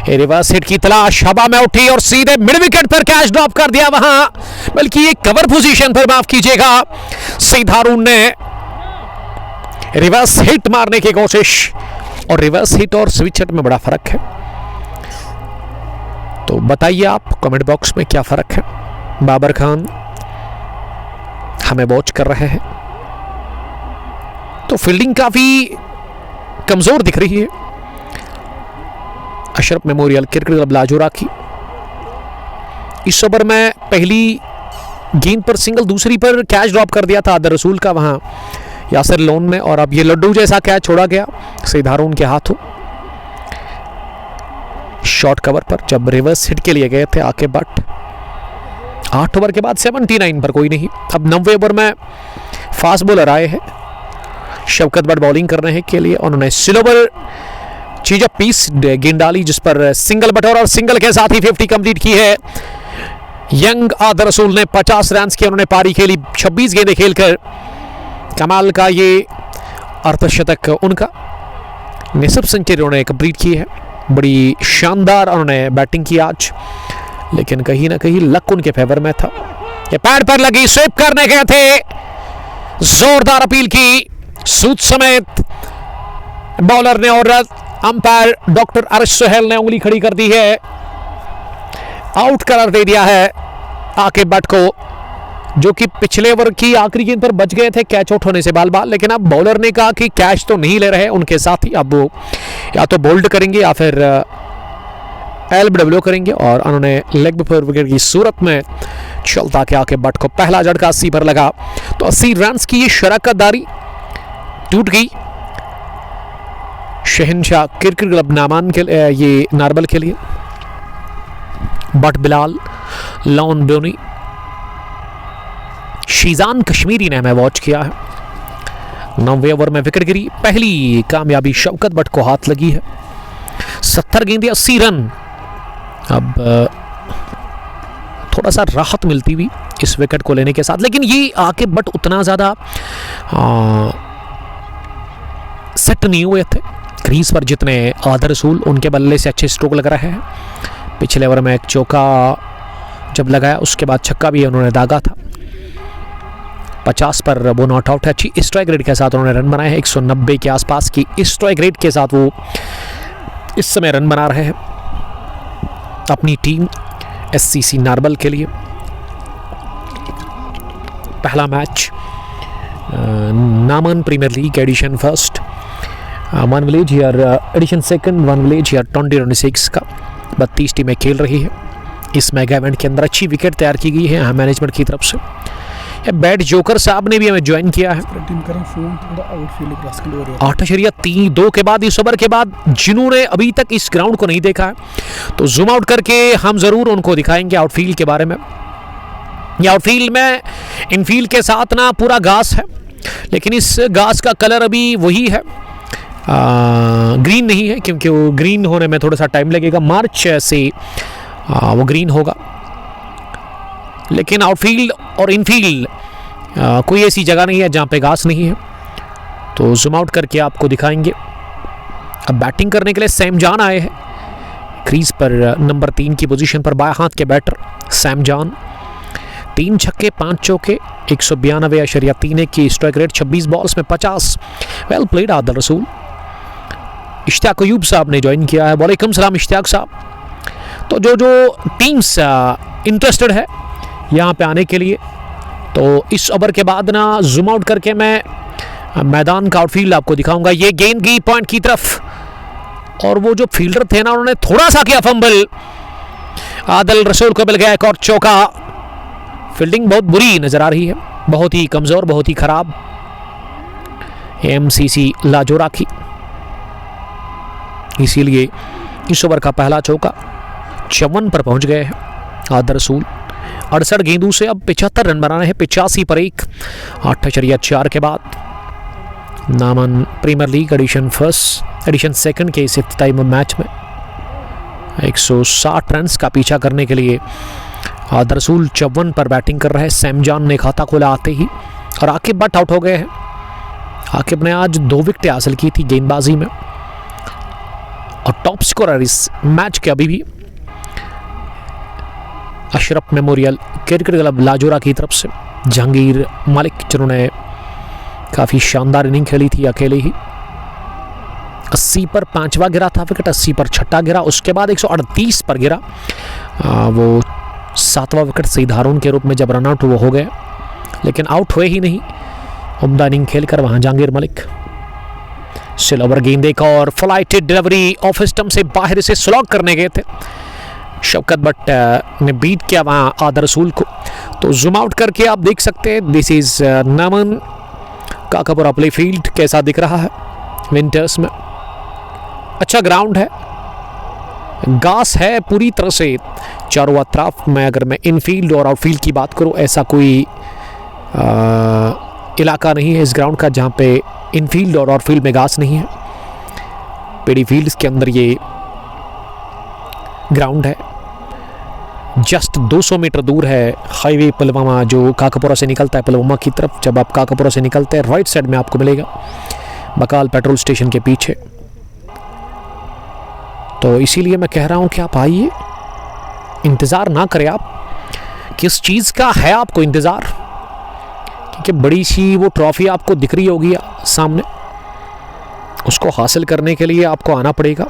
रिवर्स हिट की तलाश, हवा में उठी और सीधे मिड विकेट पर कैच ड्रॉप कर दिया वहां, बल्कि एक कवर पोजीशन पर, माफ कीजिएगा, सईद हारून ने रिवर्स हिट मारने की कोशिश, और रिवर्स हिट और स्विच हिट में बड़ा फर्क है। तो तो बताइए आप कमेंट बॉक्स में क्या फ़र्क है। बाबर खान हमें वॉच कर रहे हैं, तो फील्डिंग काफ़ी कमज़ोर दिख रही है अशरफ मेमोरियल क्रिकेट क्लब लाजोरा की। इस ओवर में पहली गेंद पर सिंगल, दूसरी पर कैच ड्रॉप कर दिया था आदर रसूल का वहां यासिर लोन ने, और अब ये लड्डू जैसा कैच छोड़ा गया सईद हारून के हाथों शॉर्ट कवर पर, जब रिवर्स हिट के लिए गए थे आके बट। 8 ओवर के बाद 79 पर कोई नहीं। अब 90 ओवर में फास्ट बॉलर आए हैं, शवकत बट बॉलिंग करने हैं के लिए। उन्होंने स्लोवर चीज पीस गेंद डाली जिस पर सिंगल बटोर, और सिंगल के साथ ही 50 कंप्लीट की है यंग आदर रसूल ने। 50 रन की उन्होंने पारी खेली, 26 गेंदें खेलकर। कमाल का ये अर्धशतक उनका, निसब सेंचुरी उन्होंने कंप्लीट की है। बड़ी शानदार उन्होंने बैटिंग की आज, लेकिन कहीं ना कहीं लक उनके फेवर में था। ये पैड पर लगी, स्वीप करने गए थे, जोरदार अपील की सूद समेत बॉलर ने, और अंपायर डॉक्टर अरश सुहेल ने उंगली खड़ी कर दी है, आउट करार दे दिया है आके बट को, जो कि पिछले ओवर की आखिरी गेंद पर बच गए थे कैच आउट होने से बाल-बाल। लेकिन अब बॉलर ने कहा कि कैच तो नहीं ले रहे उनके साथ ही, अब वो या तो बोल्ड करेंगे या फिर एलबीडब्ल्यू करेंगे, और उन्होंने लेग बिफोर विकेट की सूरत में चलता के आके बट को पहला झटका 80 पर लगा। तो 80 रन की ये शराकतदारी टूट गई शहनशाह क्रिकेट क्लब नामान के ये नारबल के लिए। बट बिलाल, लॉन ब्योनी, शीजान कश्मीरी ने हमें वॉच किया है। 9वें ओवर में विकेट गिरी, पहली कामयाबी शौकत बट को हाथ लगी है। 70 गेंदें 80 रन। अब थोड़ा सा राहत मिलती हुई इस विकेट को लेने के साथ, लेकिन ये आके बट उतना ज़्यादा सेट नहीं हुए थे क्रीज पर जितने आदर रसूल। उनके बल्ले से अच्छे स्ट्रोक लग रहे हैं। पिछले ओवर में एक चौका जब लगाया, उसके बाद छक्का भी उन्होंने दागा था। 50 पर वो नॉट आउट है। अच्छी स्ट्राइक रेट के साथ उन्होंने रन बनाए हैं, 190 के आसपास की स्ट्राइक रेट के साथ वो इस समय रन बना रहे हैं अपनी टीम एससीसी नारबल के लिए। पहला match Naman Premier league edition first, one village year edition second, one village year 2026 का 32 टीमें खेल रही है। इस मेगा इवेंट के अंदर अच्छी विकेट तैयार की गई है मैनेजमेंट की तरफ से। बैट जोकर साहब ने भी हमें ज्वाइन किया है। 8.32 के बाद इस ओवर के बाद जिन्होंने अभी तक इस ग्राउंड को नहीं देखा है, तो जूम आउट करके हम जरूर उनको दिखाएंगे आउटफील्ड के बारे में। ये आउटफील्ड में इनफील्ड के साथ ना पूरा घास है, लेकिन इस घास का कलर अभी वही है, ग्रीन नहीं है, क्योंकि वो ग्रीन होने में थोड़ा सा टाइम लगेगा। मार्च से वो ग्रीन होगा। लेकिन आउटफील्ड और इनफील्ड कोई ऐसी जगह नहीं है जहाँ पे घास नहीं है, तो जूम आउट करके आपको दिखाएंगे। अब बैटिंग करने के लिए सैम जान आए हैं क्रीज पर, नंबर 3 की पोजीशन पर बाएं हाथ के बैटर सैम जान। 3 छक्के 5 चौके, 192.31 की स्ट्राइक रेट, 26 बॉल्स में 50। वेल प्लेड आदर रसूल। इश्तियाक अयूब साहब ने ज्वाइन किया है। वालेकुम सलाम इश्तियाक साहब। तो जो टीम्स इंटरेस्टेड है यहाँ पे आने के लिए, तो इस ओवर के बाद ना जूम आउट करके मैं मैदान का आउटफील्ड आपको दिखाऊंगा। ये गेंद गई पॉइंट की तरफ, और वो जो फील्डर थे ना उन्होंने थोड़ा सा किया फंबल। आदल रसूल को मिल गया एक और चौका। फील्डिंग बहुत बुरी नजर आ रही है, बहुत ही कमजोर, बहुत ही खराब एमसीसी लाजोरा की। इसीलिए इस ओवर का पहला चौका 54 पर पहुंच गए हैं आदर रसूल। 68 गेंदों से अब 75 रन बनाने हैं, 85 पर 1। 8.4 के बाद Naman Premier league edition first edition second के इस इफ्तिताई मैच में 160 रन का पीछा करने के लिए आदर रसूल 54 पर बैटिंग कर रहे हैं। सैम जान ने खाता खोला आते ही, और आकिब बट आउट हो गए हैं। आकिब ने आज 2 विकेटें हासिल की थी गेंदबाजी में, और टॉप स्कोरर इस मैच के अभी भी अशरफ मेमोरियल क्रिकेट क्लब लाजोरा की तरफ से जहांगीर मालिक, जिन्होंने काफ़ी शानदार इनिंग खेली थी अकेले ही। 80 पर 5वां गिरा था विकेट, 80 पर 6ठा गिरा, उसके बाद 138 पर गिरा वो 7वां विकेट सईद हारून के रूप में जब रन आउट वो हो गए, लेकिन आउट हुए ही नहीं। उम्दा इनिंग खेलकर वहां जहांगीर मलिक स्टिल ओवर गेंद एक और फ्लाइटेड डिलीवरी ऑफ स्टंप से बाहर से स्लॉग करने गए थे। शौकत भट्ट ने बीट किया वहां आदर रसूल को। तो जूम आउट करके आप देख सकते हैं this is Naman Kakapora play field कैसा दिख रहा है विंटर्स में। अच्छा ग्राउंड है, घास है पूरी तरह से चारों अतराफ में। अगर मैं इनफील्ड और आउटफील्ड की बात करूं, ऐसा कोई इलाका नहीं है इस ग्राउंड का जहां पे इनफील्ड और आउटफील्ड में घास नहीं है। पेडी फील्ड्स के अंदर ये ग्राउंड है। जस्ट 200 मीटर दूर है हाईवे पुलवामा जो काकापुरा से निकलता है पुलवामा की तरफ। जब आप काकापुरा से निकलते हैं राइट साइड में आपको मिलेगा बकाल पेट्रोल स्टेशन के पीछे। तो इसीलिए मैं कह रहा हूं कि आप आइए, इंतज़ार ना करें। आप किस चीज़ का है आपको इंतज़ार, क्योंकि बड़ी सी वो ट्रॉफी आपको दिख रही होगी सामने, उसको हासिल करने के लिए आपको आना पड़ेगा।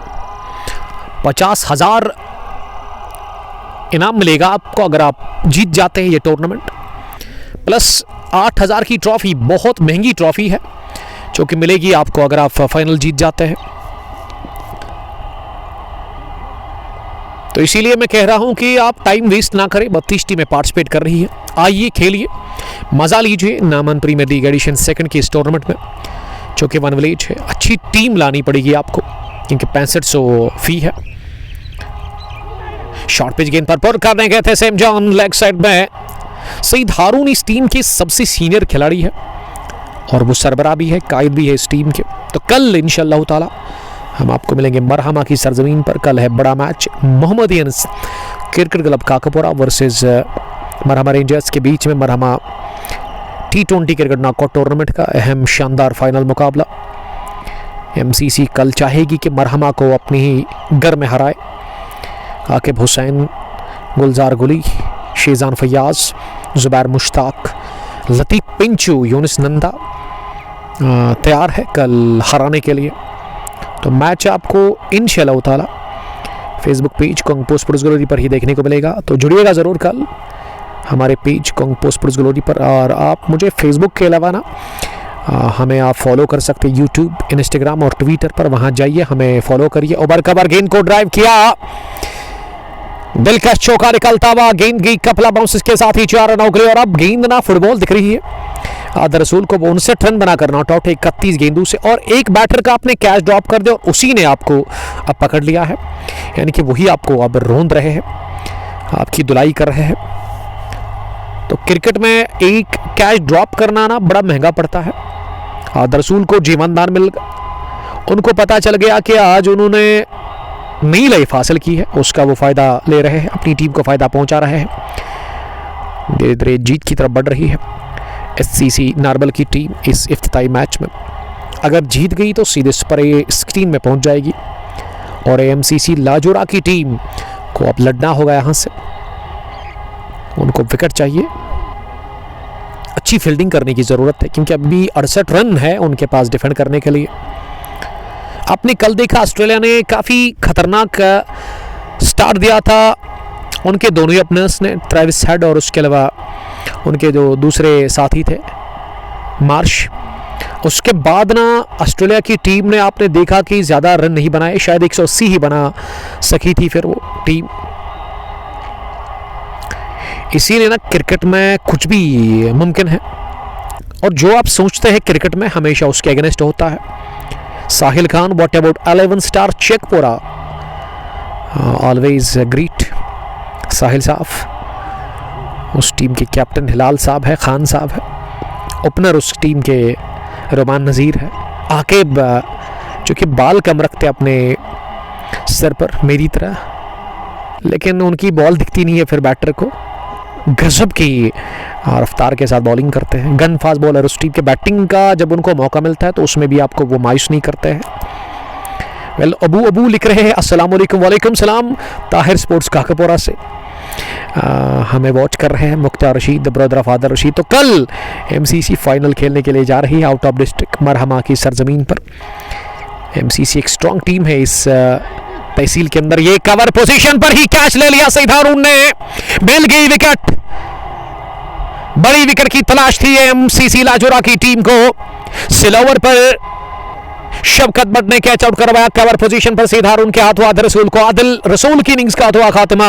50,000 इनाम मिलेगा आपको अगर आप जीत जाते हैं ये टूर्नामेंट, प्लस 8,000 की ट्रॉफी, बहुत महंगी ट्रॉफी है जो कि मिलेगी आपको अगर आप फाइनल जीत जाते हैं। तो इसीलिए मैं कह रहा हूं कि आप टाइम वेस्ट ना करें। 32 टीमें पार्टिसिपेट कर रही है, आइए खेलिए, मजा लीजिए नामन प्रीमियर लीग एडिशन 2 की इस टूर्नामेंट में जो कि 1 विलेज है। अच्छी टीम लानी पड़ेगी आपको क्योंकि 6500 फी है। शॉर्ट पिच गेंद पर करने गए थे सेम जॉन, लेग साइड में सईद हारून इस टीम के सबसे सीनियर खिलाड़ी है और वो सरबराह भी है, कायद भी है इस टीम के। तो कल इंशाअल्लाह ताला हम आपको मिलेंगे मरहमा की सरजमीन पर। कल है बड़ा match, Mohammadians Cricket Club Kakapura versus Marhama Rangers के बीच में। मरहमा T20 क्रिकेट नॉकआउट टूर्नामेंट का अहम शानदार फाइनल मुकाबला। MCC कल चाहेगी कि मरहमा को अपनी ही घर में हराए। आकिब हुसैन, गुलजार गुली, शेजान फयाज, जुबैर मुश्ताक, लतीफ़ पिंचू, यूनिस नंदा तैयार है कल हराने के लिए। तो मैच आपको इंशाअल्लाह ताला फेसबुक पेज कोंगपो स्पोर्ट्स ग्लोरी पर ही देखने को मिलेगा। तो जुड़िएगा ज़रूर कल हमारे पेज कोंगपो स्पोर्ट्स ग्लोरी पर। और आप मुझे फेसबुक के अलावा ना हमें आप फॉलो कर सकते हैं यूट्यूब, इंस्टाग्राम और ट्विटर पर। वहाँ जाइए, हमें फॉलो करिए। ओवर कवर गेंद को ड्राइव किया, दिलकश चौका निकलता हुआ, गेंद की कपला बाउंस के साथ ही 4 रन आउट। और अब गेंद ना फुटबॉल दिख रही है। आदर रसूल को 59 रन बनाकर नॉट आउट है 31 गेंदों से। और एक बैटर का आपने कैच ड्रॉप कर दिया और उसी ने आपको अब पकड़ लिया है, यानी कि वही आपको अब रोंद रहे हैं, आपकी धुलाई कर रहे हैं। तो क्रिकेट में एक कैच ड्रॉप करना ना बड़ा महंगा पड़ता है। आदर रसूल को जीवनदान मिल गया, उनको पता चल गया कि आज उन्होंने नई लाइफ हासिल की है, उसका वो फ़ायदा ले रहे हैं, अपनी टीम को फ़ायदा पहुंचा रहे हैं। धीरे धीरे जीत की तरफ बढ़ रही है SCC नार्बल की टीम इस इफ्तिताई मैच में। अगर जीत गई तो सीधे सुपर 16 में पहुंच जाएगी और AMCC लाजोरा की टीम को अब लड़ना होगा यहाँ से। उनको विकेट चाहिए, अच्छी फील्डिंग करने की ज़रूरत है क्योंकि अभी 68 रन है उनके पास डिफेंड करने के लिए। आपने कल देखा ऑस्ट्रेलिया ने काफ़ी खतरनाक स्टार्ट दिया था उनके दोनों ही ओपनर्स ने, ट्रेविस हेड और उसके अलावा उनके जो दूसरे साथी थे मार्श। उसके बाद ना ऑस्ट्रेलिया की टीम ने आपने देखा कि ज़्यादा रन नहीं बनाए, शायद 180 ही बना सकी थी फिर वो टीम। इसीलिए ना क्रिकेट में कुछ भी मुमकिन है और जो आप सोचते हैं क्रिकेट में हमेशा उसके अगेंस्ट होता है। Sahil Khan, what about 11 star Chekpora, always greet Sahil साहब। उस टीम के कैप्टन हिलाल साहब है, खान साहब है, ओपनर उस टीम के रोमान नज़ीर है। आकिब जो कि बाल कम रखते अपने सर पर मेरी तरह, लेकिन उनकी बॉल दिखती नहीं है फिर बैटर को, गजब की रफ्तार के साथ बॉलिंग करते हैं। गन फास्ट बॉलर उस टीम के। बैटिंग का जब उनको मौका मिलता है तो उसमें भी आपको वो मायूस नहीं करते हैं। वेल अबू लिख रहे हैं अस्सलाम वालेकुम। वालेकुम सलाम ताहिर स्पोर्ट्स काकापुरा से हमें वॉच कर रहे हैं Mukhtar Rashid, the brother of आदर रशीद। तो कल MCC फाइनल खेलने के लिए जा रही है आउट ऑफ डिस्ट्रिक्ट मरहमा की सरजमीन पर। एमसीसी एक स्ट्रॉन्ग टीम है इस तहसील के अंदर। ये कवर पोजीशन पर ही कैच ले लिया सईद हारून ने, मिल गई विकेट। बड़ी विकेट की तलाश थी एमसीसी लाजोरा की टीम को। स्लोवर पर शवकत भट्ट ने कैच आउट करवाया। कवर पोजीशन पर सईद हारून के हाथों आदिल रसूल को, आदिल रसूल की इनिंग्स का हुआ खात्मा।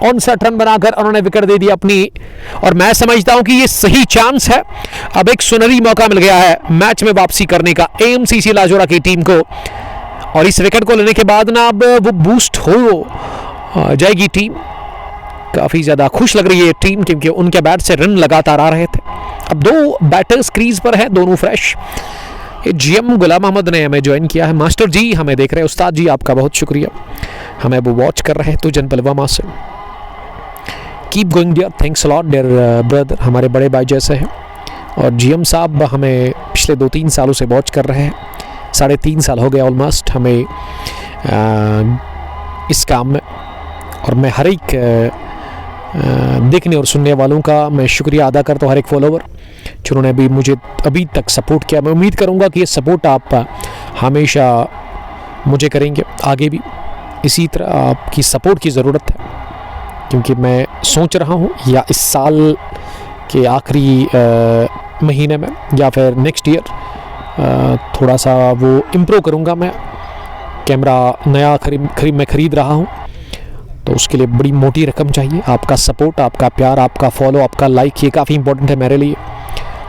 59 रन बनाकर उन्होंने विकेट दे दी अपनी, और मैं समझता हूं कि ये सही चांस है। अब एक सुनहरी मौका मिल गया है मैच में वापसी करने का एमसीसी लाजोरा की टीम को, और इस विकेट को लेने के बाद ना अब वो बूस्ट हो जाएगी टीम। काफी ज्यादा खुश लग रही है टीम, क्योंकि उनके बैट से रन लगातार आ रहे थे। अब 2 बैटर्स क्रीज पर है, दोनों फ्रेश। ये जीएम गुलाम अहमद ने हमें ज्वाइन किया है। मास्टर जी हमें देख रहे हैं, उस्ताद जी आपका बहुत शुक्रिया, हमें वो वॉच कर रहे हैं तो जनपलवामा से। Keep going dear, thanks a lot dear brother, हमारे बड़े भाई जैसे हैं। और जीएम साहब हमें पिछले 2-3 सालों से वॉच कर रहे हैं, 3.5 साल हो गए ऑलमोस्ट हमें इस काम में। और मैं हर एक देखने और सुनने वालों का मैं शुक्रिया अदा करता हूँ, हर एक फॉलोवर जिन्होंने भी मुझे अभी तक सपोर्ट किया। मैं उम्मीद करूँगा कि ये सपोर्ट आप हमेशा मुझे करेंगे आगे भी। इसी तरह आपकी सपोर्ट की ज़रूरत है, क्योंकि मैं सोच रहा हूँ या इस साल के आखिरी महीने में या फिर नेक्स्ट ईयर थोड़ा सा वो इम्प्रूव करूँगा। मैं कैमरा नया मैं ख़रीद रहा हूँ, तो उसके लिए बड़ी मोटी रकम चाहिए। आपका सपोर्ट, आपका प्यार, आपका फॉलो, आपका लाइक, ये काफ़ी इंपॉर्टेंट है मेरे लिए।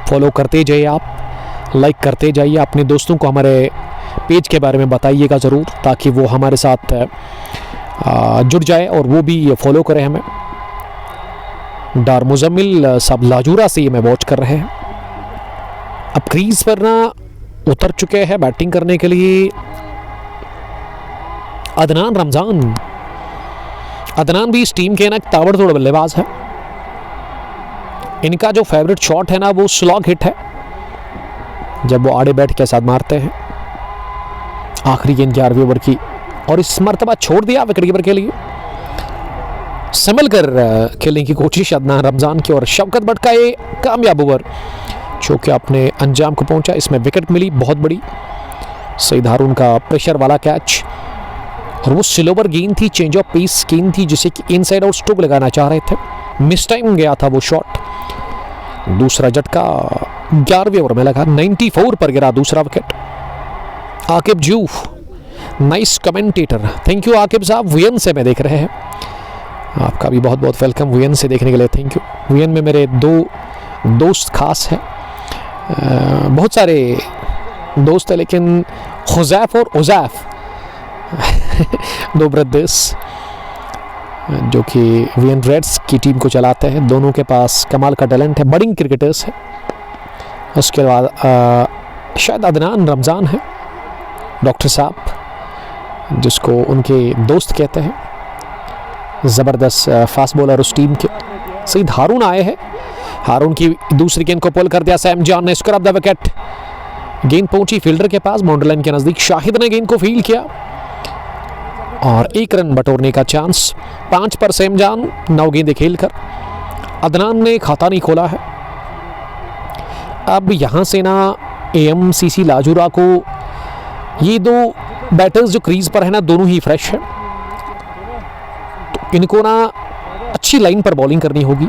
फॉलो करते जाइए आप, लाइक करते जाइए, अपने दोस्तों को हमारे पेज के बारे में बताइएगा ज़रूर, ताकि वो हमारे साथ जुड़ जाए और वो भी फॉलो करें हमें। डार मुजम्मिल सब लाजूरा से ये मैं वॉच कर रहे हैं। अब क्रीज पर ना उतर चुके हैं बैटिंग करने के लिए अदनान रमज़ान। अदनान भी इस टीम के ना ताबड़तोड़ बल्लेबाज है। इनका जो फेवरेट शॉट है ना वो स्लॉग हिट है, जब वो आड़े बैठ के साथ मारते हैं आखिरी गेंद 11वें ओवर की, और इस मरतबा छोड़ दिया विकेट कीपर के लिए। संभल कर खेलने की कोशिश अदनान रमज़ान की, और शवकत भट्ट का ये कामयाब ओवर जो कि अपने अंजाम को पहुंचा। इसमें विकेट मिली बहुत बड़ी। सईद हारून का प्रेशर वाला कैच, और वो स्लोवर गेंद थी, चेंज ऑफ पेस गेंद थी, जिसे कि इनसाइड आउट स्ट्रोक लगाना चाह रहे थे। मिस टाइम गया था वो शॉट। दूसरा झटका 11वें ओवर में लगा, 94 पर गिरा दूसरा विकेट। आकिब जूफ, nice commentator, thank you Aqib साहब। वीएन से मैं देख रहे हैं, आपका भी बहुत बहुत वेलकम वीएन से देखने के लिए, थैंक यू। वीएन में मेरे 2 दोस्त खास हैं, बहुत सारे दोस्त हैं, लेकिन हुज़ैफ और उज़ैफ 2 ब्रदर्स जो कि वीएन रेड्स की टीम को चलाते हैं। दोनों के पास कमाल का टैलेंट है, बडिंग क्रिकेटर्स हैं। उसके बाद शायद अदनान रमज़ान है, डॉक्टर साहब जिसको उनके दोस्त कहते हैं, ज़बरदस्त फास्ट बॉलर उस टीम के। सईद हारून आए हैं, हारून की दूसरी गेंद को पुल कर दिया सैम जॉन ने, स्क्रैप द विकेट। गेंद पहुंची फील्डर के पास, बाउंड्री लाइन के नज़दीक। शाहिद ने गेंद को फील्ड किया और 1 रन बटोरने का चांस। 5 पर सैम जॉन, 9 गेंदें खेलकर। अदनान ने खाता नहीं खोला है। अब यहाँ से ना एमसीसी लाजूरा को ये 2 बैटर्स जो क्रीज पर है ना, दोनों ही फ्रेश है, तो इनको ना अच्छी लाइन पर बॉलिंग करनी होगी।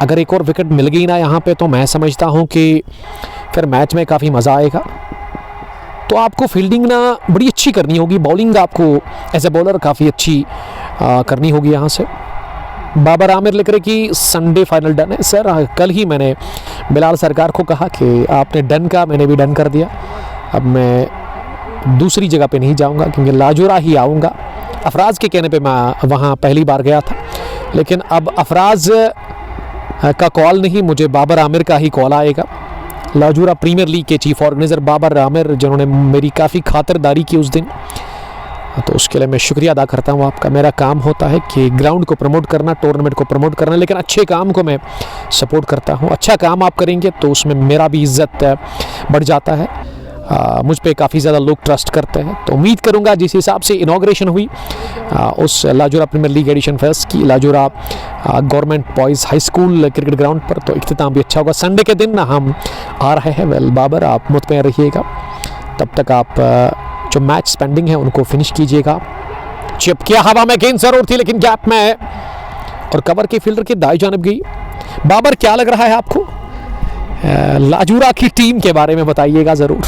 अगर एक और विकेट मिल गई ना यहाँ पे, तो मैं समझता हूँ कि फिर मैच में काफ़ी मज़ा आएगा। तो आपको फील्डिंग ना बड़ी अच्छी करनी होगी, बॉलिंग आपको एज ए बॉलर काफ़ी अच्छी करनी होगी। यहाँ से बाबर आमिर लिख रहे कि संडे फाइनल डन है। सर कल ही मैंने बिलाल सरकार को कहा कि आपने डन का, मैंने भी डन कर दिया। अब मैं दूसरी जगह पे नहीं जाऊंगा, क्योंकि लाजोरा ही आऊँगा। अफराज के कहने पे मैं वहाँ पहली बार गया था, लेकिन अब अफराज का कॉल नहीं, मुझे बाबर आमिर का ही कॉल आएगा। लाजोरा प्रीमियर लीग के चीफ ऑर्गेनाइजर बाबर आमिर, जिन्होंने मेरी काफ़ी खातिरदारी की उस दिन, तो उसके लिए मैं शुक्रिया अदा करता हूँ आपका। मेरा काम होता है कि ग्राउंड को प्रमोट करना, टूर्नामेंट को प्रमोट करना, लेकिन अच्छे काम को मैं सपोर्ट करता हूँ। अच्छा काम आप करेंगे तो उसमें मेरा भी इज्जत बढ़ जाता है। मुझ पे काफ़ी ज़्यादा लोग ट्रस्ट करते हैं, तो उम्मीद करूँगा जिस हिसाब से इनॉग्रेशन हुई उस Lajora Premier league edition first की, Lajora government boys high school cricket ground पर, तो इख्तिताम भी अच्छा होगा। संडे के दिन हम आ रहे हैं। वेल बाबर, आप मुतमईन रहिएगा। तब तक आप जो मैच पेंडिंग है उनको फिनिश कीजिएगा। चिप किया हवा में, गेंद जरूर थी लेकिन गैप में और कवर के फील्डर की दाई जानब गई। बाबर, क्या लग रहा है आपको लाजूरा की टीम के बारे में बताइएगा ज़रूर।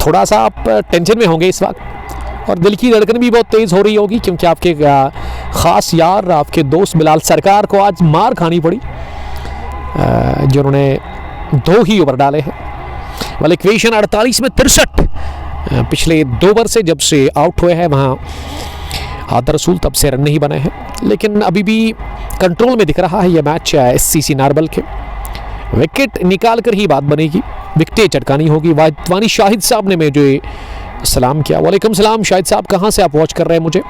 थोड़ा सा आप टेंशन में होंगे इस वक्त और दिल की धड़कन भी बहुत तेज़ हो रही होगी क्योंकि आपके ख़ास यार, आपके दोस्त बिलाल सरकार को आज मार खानी पड़ी जिन्होंने 2 ही ओवर डाले हैं। वाल इक्वेशन 48 में 63 पिछले 2 ओवर से जब से आउट हुए हैं वहाँ आदर रसूल तब से रन नहीं बने हैं, लेकिन अभी भी कंट्रोल में दिख रहा है यह मैच SCC नारबल के। विकेट निकाल कर ही बात बनेगी, विकेटें चटकानी होगी। वानी शाहिद साहब ने मुझे सलाम किया। वालेकुम सलाम शाहिद साहब, कहाँ से आप वॉच कर रहे हैं मुझे,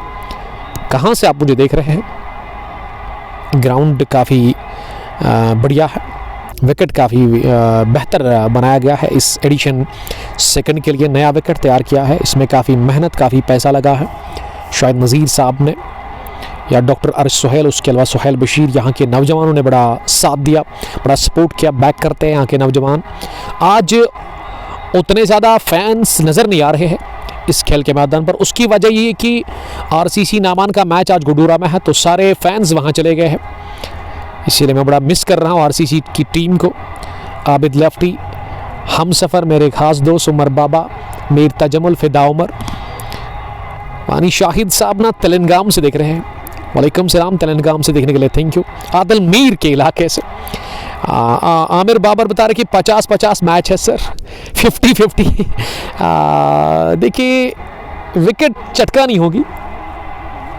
कहाँ से आप मुझे देख रहे हैं। ग्राउंड काफ़ी बढ़िया है, विकेट काफ़ी बेहतर बनाया गया है इस एडिशन सेकंड के लिए। नया विकेट तैयार किया है, इसमें काफ़ी मेहनत, काफ़ी पैसा लगा है शायद नज़ीर साहब ने या डॉक्टर अर्श सुहेल, उसके अलावा सुहेल बशीर, यहाँ के नौजवानों ने बड़ा साथ दिया, बड़ा सपोर्ट किया, बैक करते हैं यहाँ के नौजवान। आज उतने ज़्यादा फैंस नज़र नहीं आ रहे हैं इस खेल के मैदान पर। उसकी वजह ये कि RCC नामान का मैच आज गुडूरा में है तो सारे फैंस वहाँ चले गए हैं, इसीलिए मैं बड़ा मिस कर रहा हूँ RCC की टीम को। आबिद लेफ्टी, हम सफ़र, मेरे खास दोस्त उमर बाबा, मीर तजमुल, फिदा उमर। वानी शाहिद साहब ना तेलंगाम से देख रहे हैं, वालेकुम सलाम, तेलंगाम से देखने के लिए थैंक यू। आदल मीर के इलाके से। आमिर बाबर बता रहे कि 50-50 मैच है सर, 50-50। देखिए विकेट चटका नहीं होगी,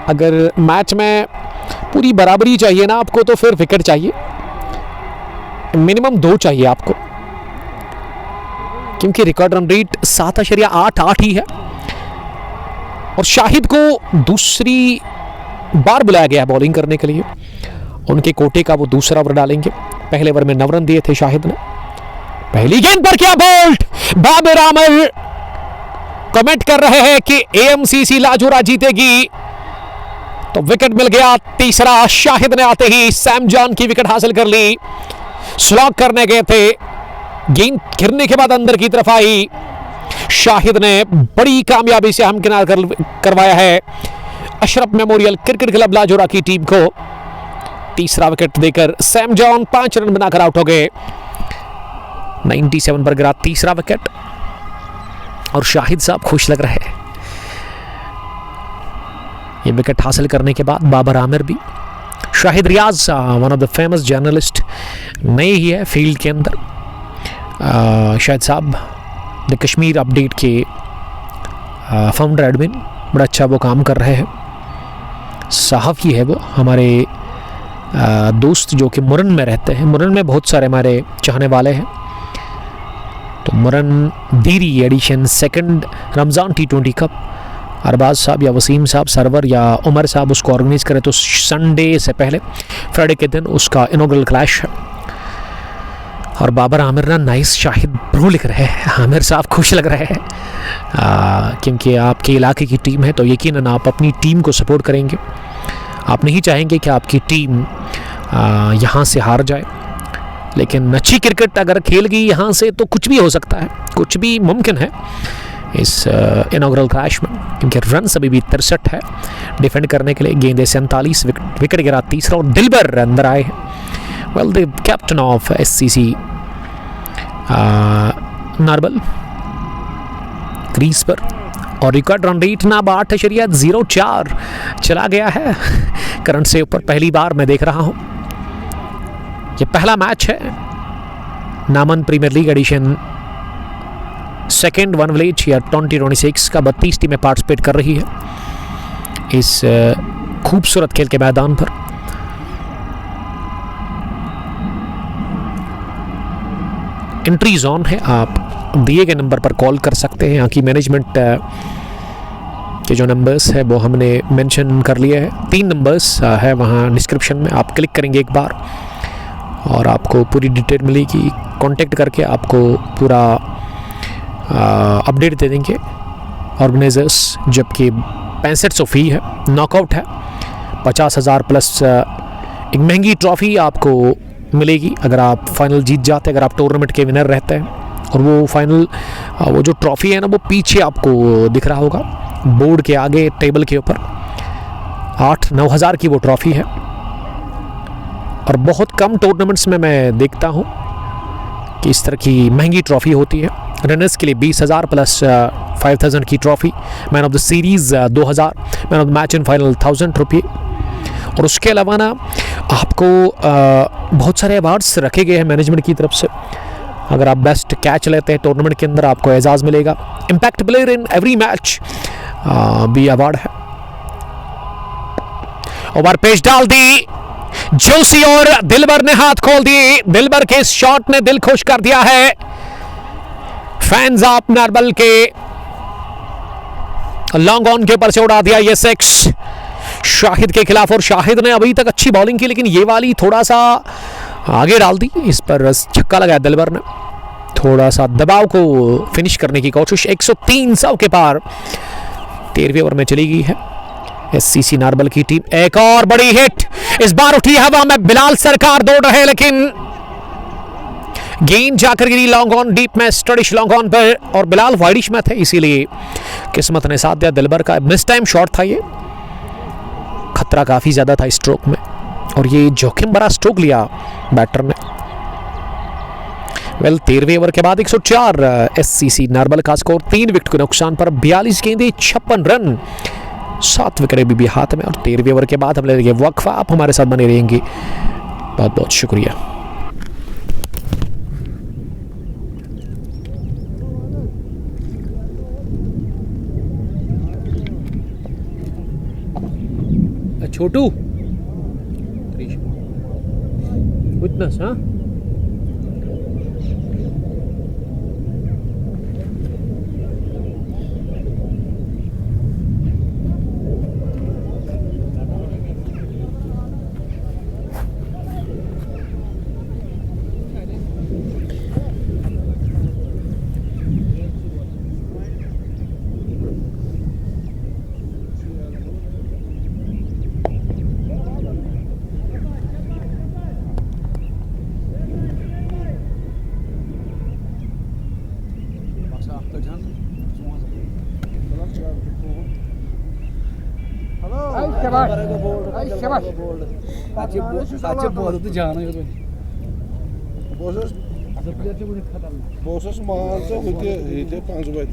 अगर मैच में पूरी बराबरी चाहिए ना आपको तो फिर विकेट चाहिए, मिनिमम 2 चाहिए आपको, क्योंकि रिकॉर्ड रन रेट 7.88 ही है और शाहिद को दूसरी बार बुलाया गया है बॉलिंग करने के लिए। उनके कोटे का वो दूसरा ओवर डालेंगे, पहले ओवर में 9 रन दिए थे शाहिद ने। पहली गेंद पर क्या बोल्ट, बाबर आमिर कमेंट कर रहे हैं कि AMCC लाजोरा जीतेगी, तो विकेट मिल गया तीसरा। शाहिद ने आते ही सैम जॉन की विकेट हासिल कर ली, स्लॉग करने गए थे, गेंद गिरने के बाद अंदर की तरफ आई, शाहिद ने बड़ी कामयाबी से हमकिनार करवाया है अशरफ मेमोरियल क्रिकेट क्लब लाजोरा की टीम को। तीसरा विकेट देकर सैम जॉन 5 रन बनाकर आउट हो गए। 97 पर गिरा तीसरा विकेट और शाहिद साहब खुश लग रहे हैं ये विकेट हासिल करने के बाद। बाबर आमिर भी, Shahid Riyaz one of the famous journalist नए ही है फील्ड के अंदर। शाहिद साहब द कश्मीर अपडेट के फाउंडर एडमिन, बड़ा अच्छा वो काम कर रहे हैं। सहाफ़ी है वो, हमारे दोस्त जो कि मुरन में रहते हैं। मुरन में बहुत सारे हमारे चाहने वाले हैं, तो मुरन दीरी edition second Ramzan T20 cup Arbaz साहब या वसीम साहब सरवर या उमर साहब उसको ऑर्गेनाइज करें तो संडे से पहले फ्राइडे के दिन उसका इनॉग्रल क्लैश है। और बाबर आमिर ना नाइस शाहिद ब्रो लिख रहे हैं, आमिर साहब खुश लग रहे हैं क्योंकि आपके इलाके की टीम है तो यकीनन आप अपनी टीम को सपोर्ट करेंगे। आप नहीं चाहेंगे कि आपकी टीम यहाँ से हार जाए, लेकिन अच्छी क्रिकेट अगर खेल गई यहाँ से तो कुछ भी हो सकता है, कुछ भी मुमकिन है इस इनॉग्रल क्लैश में, क्योंकि रन अभी भी 63 है डिफेंड करने के लिए। गेंदे 47, विकेट गिरा तीसरा और दिलबर अंदर आए हैं। Well the captain of SCC Narbal crease पर और रिकॉर्ड रन रेट ना 8.04 चला गया है करंट से ऊपर। पहली बार मैं देख रहा हूँ, ये पहला मैच है Naman Premier league edition second one village year 2026 का। 32 टीमें पार्टिसिपेट कर रही है इस खूबसूरत खेल के मैदान पर। एंट्री जोन है, आप दिए गए नंबर पर कॉल कर सकते हैं। यहाँ की मैनेजमेंट के जो नंबर्स है वो हमने मेंशन कर लिए हैं। 3 नंबर्स है वहाँ डिस्क्रिप्शन में, आप क्लिक करेंगे एक बार और आपको पूरी डिटेल मिलेगी। कांटेक्ट करके आपको पूरा अपडेट दे देंगे ऑर्गेनाइजर्स। जबकि 6500 फ़ी है, नॉकआउट है, 50,000 प्लस एक महंगी ट्रॉफ़ी आपको मिलेगी अगर आप फाइनल जीत जाते हैं, अगर आप टूर्नामेंट के विनर रहते हैं। और वो फाइनल वो जो ट्रॉफी है ना वो पीछे आपको दिख रहा होगा बोर्ड के आगे टेबल के ऊपर 8-9 हज़ार की वो ट्रॉफी है। और बहुत कम टूर्नामेंट्स में मैं देखता हूँ कि इस तरह की महंगी ट्रॉफी होती है। रनर्स के लिए 20,000 प्लस 5,000 की trophy, man of the series 2,000, man of the match in final 1,000 रुपये। और उसके अलावा ना आपको बहुत सारे अवार्ड्स रखे गए हैं मैनेजमेंट की तरफ से। अगर आप बेस्ट कैच लेते हैं टूर्नामेंट के अंदर आपको एजाज़ मिलेगा। Impact player in every match भी अवार्ड है। ओवर पेश डाल दी जोशी और दिलबर ने हाथ खोल दिए। दिलबर के इस शॉट ने दिल खुश कर दिया है फैंस ऑफ नरबल के। लॉन्ग ऑन के ऊपर से उड़ा दिया ये 6 शाहिद के खिलाफ। और शाहिद ने अभी तक अच्छी बॉलिंग की लेकिन ये वाली थोड़ा सा आगे डाल दी। इस पर छक्का लगाया दिलबर ने, थोड़ा सा दबाव को फिनिश करने की कोशिश। 103 100 के पार 13वें ओवर में चली गई है एससीसी नारबल की टीम। एक और बड़ी हिट इस बार उठी हवा में, बिलाल सरकार दौड़ रहे लेकिन गेंद जाकर गिरी लॉन्ग ऑन डीप में, स्टडिश लॉन्ग ऑन पर। और बिलाल वाइडिश में थे इसीलिए किस्मत ने साथ दिया दिलबर का। मिस टाइम शॉट था ये, खतरा काफी ज्यादा था स्ट्रोक में और ये जोखिम भरा स्ट्रोक लिया बैटर ने। 13वें ओवर के बाद 104 एससीसी नारबल का स्कोर। 3 विकेट के नुकसान पर 42 गेंदें 56 रन, 7 विकेट भी हाथ में। और 13वें ओवर के बाद हम लेंगे वक्फा। आप हमारे साथ बने रहेंगे, बहुत बहुत शुक्रिया। छोटू विटनेस, हाँ Boşuz mağaza hüte 5 bayt.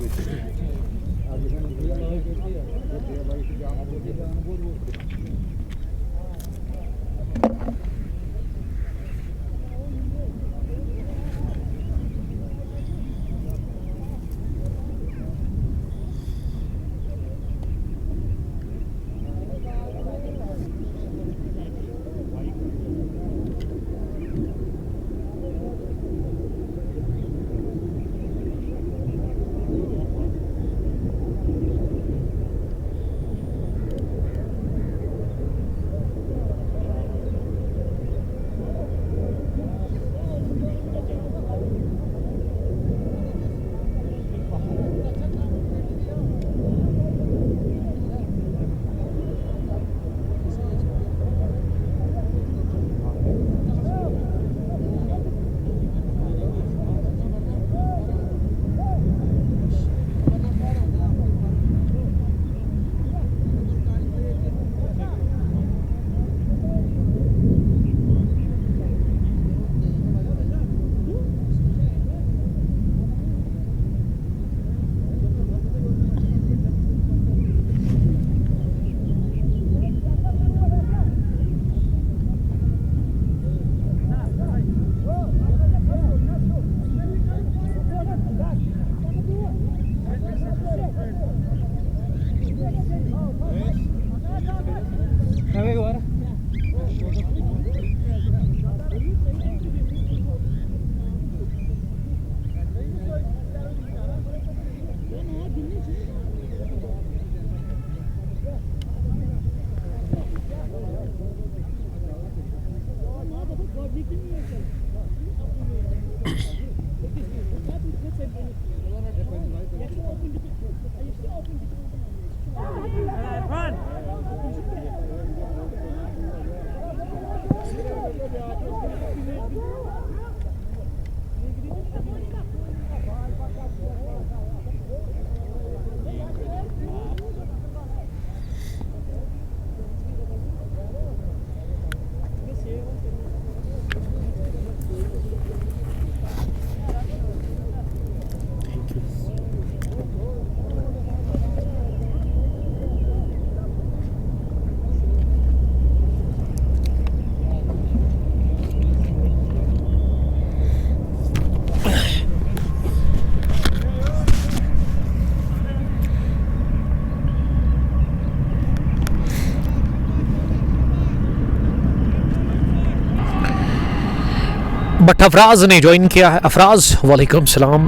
But Afraz ने ज्वाइन किया है। अफराज, वालेकुम सलाम।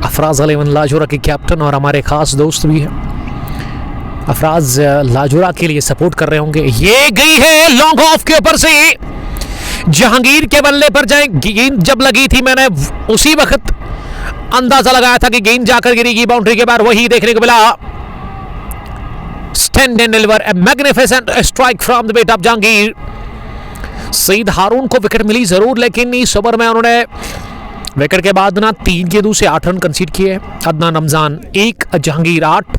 अफराज 11 लाजोरा के कैप्टन और हमारे ख़ास दोस्त भी हैं। अफराज लाजोरा के लिए सपोर्ट कर रहे होंगे। ये गई है लॉन्ग ऑफ के ऊपर से, जहांगीर के बल्ले पर जाए। गेंद जब लगी थी मैंने उसी वक्त अंदाजा लगाया था कि गेंद जाकर गिरेगी बाउंड्री के बाहर, वही देखने को मिला। Stand and deliver, a magnificent strike from the bat of Jahangir. Saeed Haroon को विकेट मिली जरूर, लेकिन इस ओवर में उन्होंने विकेट के बाद ना 3 गेंदों से 8 रन कंसीड किए। अदनान रमजान 1, जहांगीर 8,